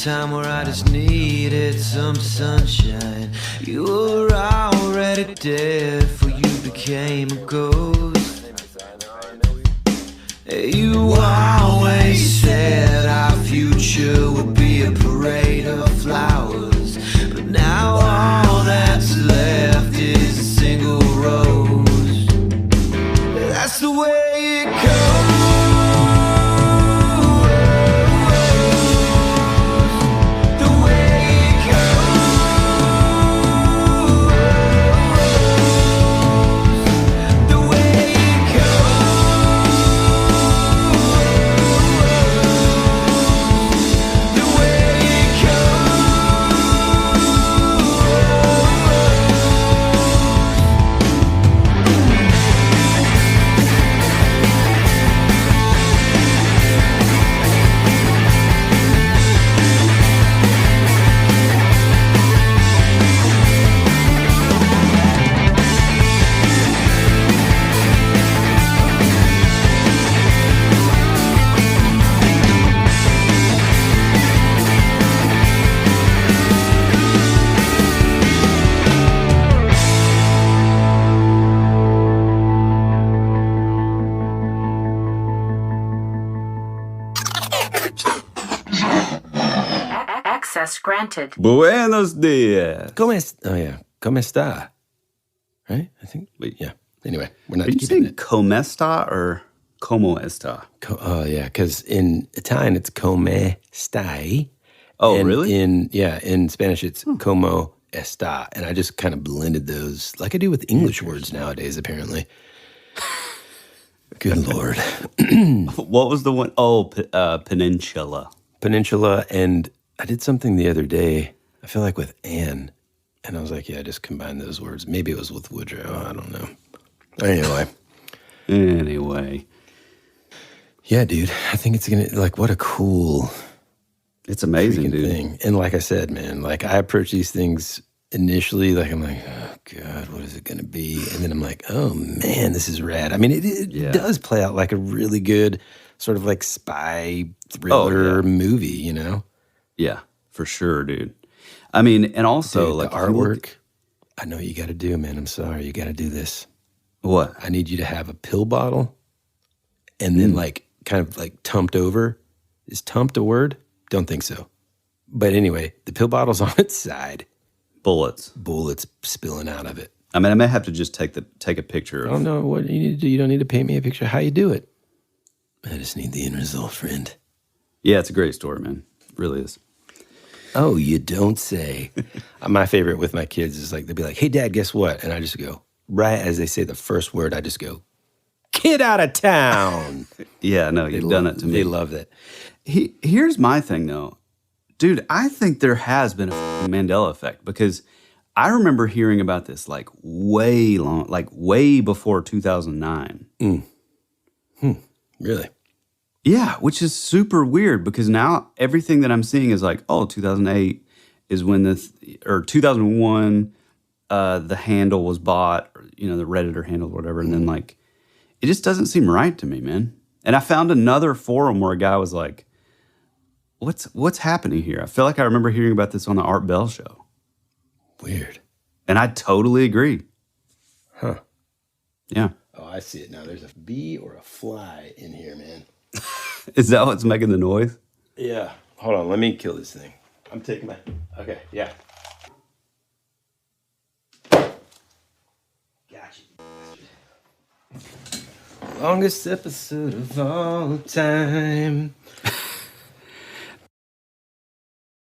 time where I just needed some sunshine. You were already dead, for you became a ghost. You always said our future would be a parade of flowers, but now all that's left is a single rose. That's the way it goes. Access granted. Buenos dias. ¿Cómo está? Right? I think. Wait, yeah. Anyway, we're not. Are you keeping saying come esta or como esta? Oh, yeah, because in Italian it's come stai. Oh, and really? In Spanish it's como está, and I just kind of blended those like I do with English words nowadays. Apparently. Good Lord. What was the one? Oh, peninsula. Peninsula, and I did something the other day, I feel like with Anne, and I was like, yeah, I just combined those words. Maybe it was with Woodrow, I don't know. Anyway. Yeah, dude, I think it's gonna, like, what a cool... It's amazing, dude. Thing. And like I said, man, like I approach these things initially, like I'm like, oh God, what is it gonna be? And then I'm like, oh man, this is rad. I mean, it does play out like a really good sort of like spy thriller movie, you know? Yeah, for sure, dude. I mean, and also dude, like the artwork, I know you got to do, man. I'm sorry, you got to do this. What? I need you to have a pill bottle, and then like kind of like tumped over. Is tumped a word? Don't think so. But anyway, the pill bottle's on its side. Bullets spilling out of it. I mean, I may have to just take a picture of. I don't know what you need to do. You don't need to paint me a picture of how you do it. I just need the end result, friend. Yeah, it's a great story, man. It really is. Oh, you don't say. My favorite with my kids is like, they'll be like, hey, Dad, guess what? And I just go, right as they say the first word, I just go, kid out of town. Yeah, no, you've done it to me. They love that. Here's my thing, though. Dude, I think there has been a Mandela effect because I remember hearing about this like way before 2009. Really? Yeah, which is super weird because now everything that I'm seeing is like, oh, 2008 is when or 2001, the handle was bought, or, you know, the Redditor handle or whatever. And then like, it just doesn't seem right to me, man. And I found another forum where a guy was like, what's happening here? I feel like I remember hearing about this on the Art Bell show. Weird. And I totally agree. Huh. Yeah. Oh, I see it now. There's a bee or a fly in here, man. Is that what's making the noise? Yeah. Hold on. Let me kill this thing. I'm taking my... Okay, yeah. Gotcha. Longest episode of all time.